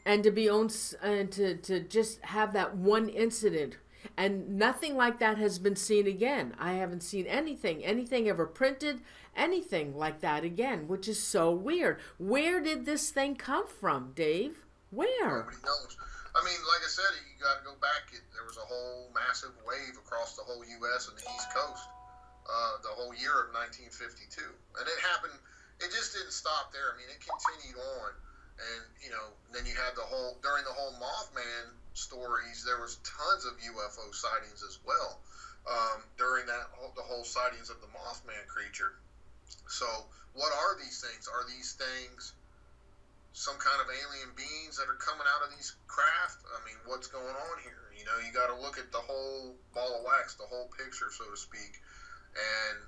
and to be owned and to just have that one incident. And nothing like that has been seen again. I haven't seen anything ever printed, anything like that again, which is so weird. Where did this thing come from, Dave? Where? Nobody knows. I mean, like I said, you got to go back. There was a whole massive wave across the whole U.S. and the East Coast the whole year of 1952. And it happened, it just didn't stop there. I mean, it continued on. And, then you had during the whole Mothman stories, there was tons of UFO sightings as well during the whole sightings of the Mothman creature. So what are these things? Are these things some kind of alien beings that are coming out of these craft? I mean, what's going on here? You got to look at the whole ball of wax, the whole picture, so to speak, and,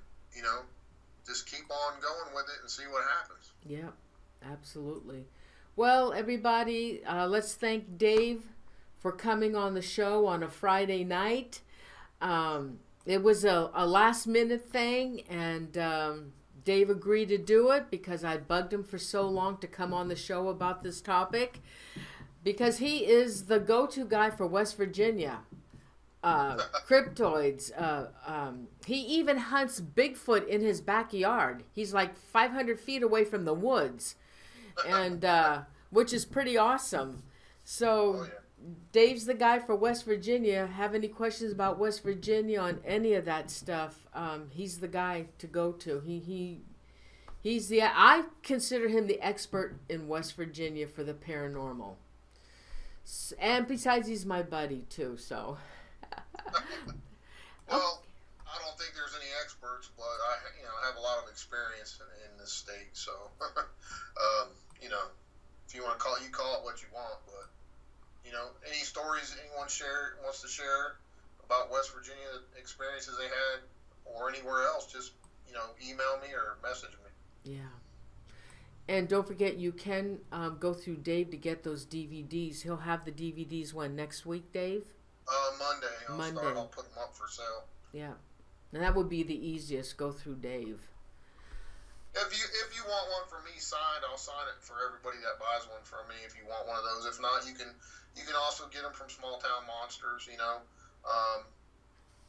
just keep on going with it and see what happens. Yeah, absolutely. Well, everybody, let's thank Dave for coming on the show on a Friday night. It was a last-minute thing, and Dave agreed to do it because I bugged him for so long to come on the show about this topic, because he is the go-to guy for West Virginia. Cryptoids. He even hunts Bigfoot in his backyard. He's like 500 feet away from the woods, and which is pretty awesome. So Dave's the guy for West Virginia. Have any questions about West Virginia on any of that stuff? He's the guy to go to. I consider him the expert in West Virginia for the paranormal. And besides, he's my buddy too. So. Well, I don't think there's any experts, but I have a lot of experience in this state. So, if you want to call it what you want. But any stories anyone wants to share about West Virginia experiences they had, or anywhere else, just email me or message me. Yeah. And don't forget, you can go through Dave to get those DVDs. He'll have the DVDs when next week, Dave? Monday. I'll put them up for sale. Yeah. And that would be the easiest. Go through Dave. If you want one from me signed, I'll sign it for everybody that buys one from me. If you want one of those, if not, you can also get them from Small Town Monsters,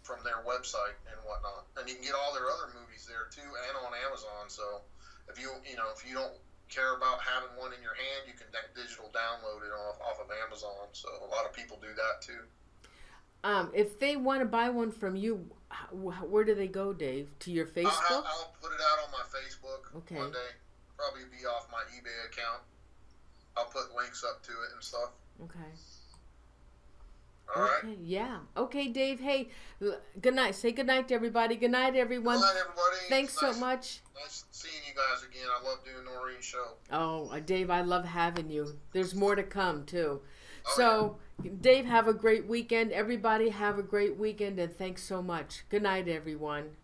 from their website and whatnot. And you can get all their other movies there too, and on Amazon. So if you don't care about having one in your hand, you can digital download it off of Amazon. So a lot of people do that too. If they want to buy one from you, where do they go, Dave? To your Facebook? I'll put it out on my Facebook one day. Probably be off my eBay account. I'll put links up to it and stuff. Okay. All right. Okay, yeah. Okay, Dave. Hey, good night. Say good night to everybody. Good night, everyone. Good night, everybody. Thanks so much. Nice seeing you guys again. I love doing Noreen's show. Oh, Dave, I love having you. There's more to come, too. Oh, so, yeah. Dave, have a great weekend. Everybody have a great weekend, and thanks so much. Good night, everyone.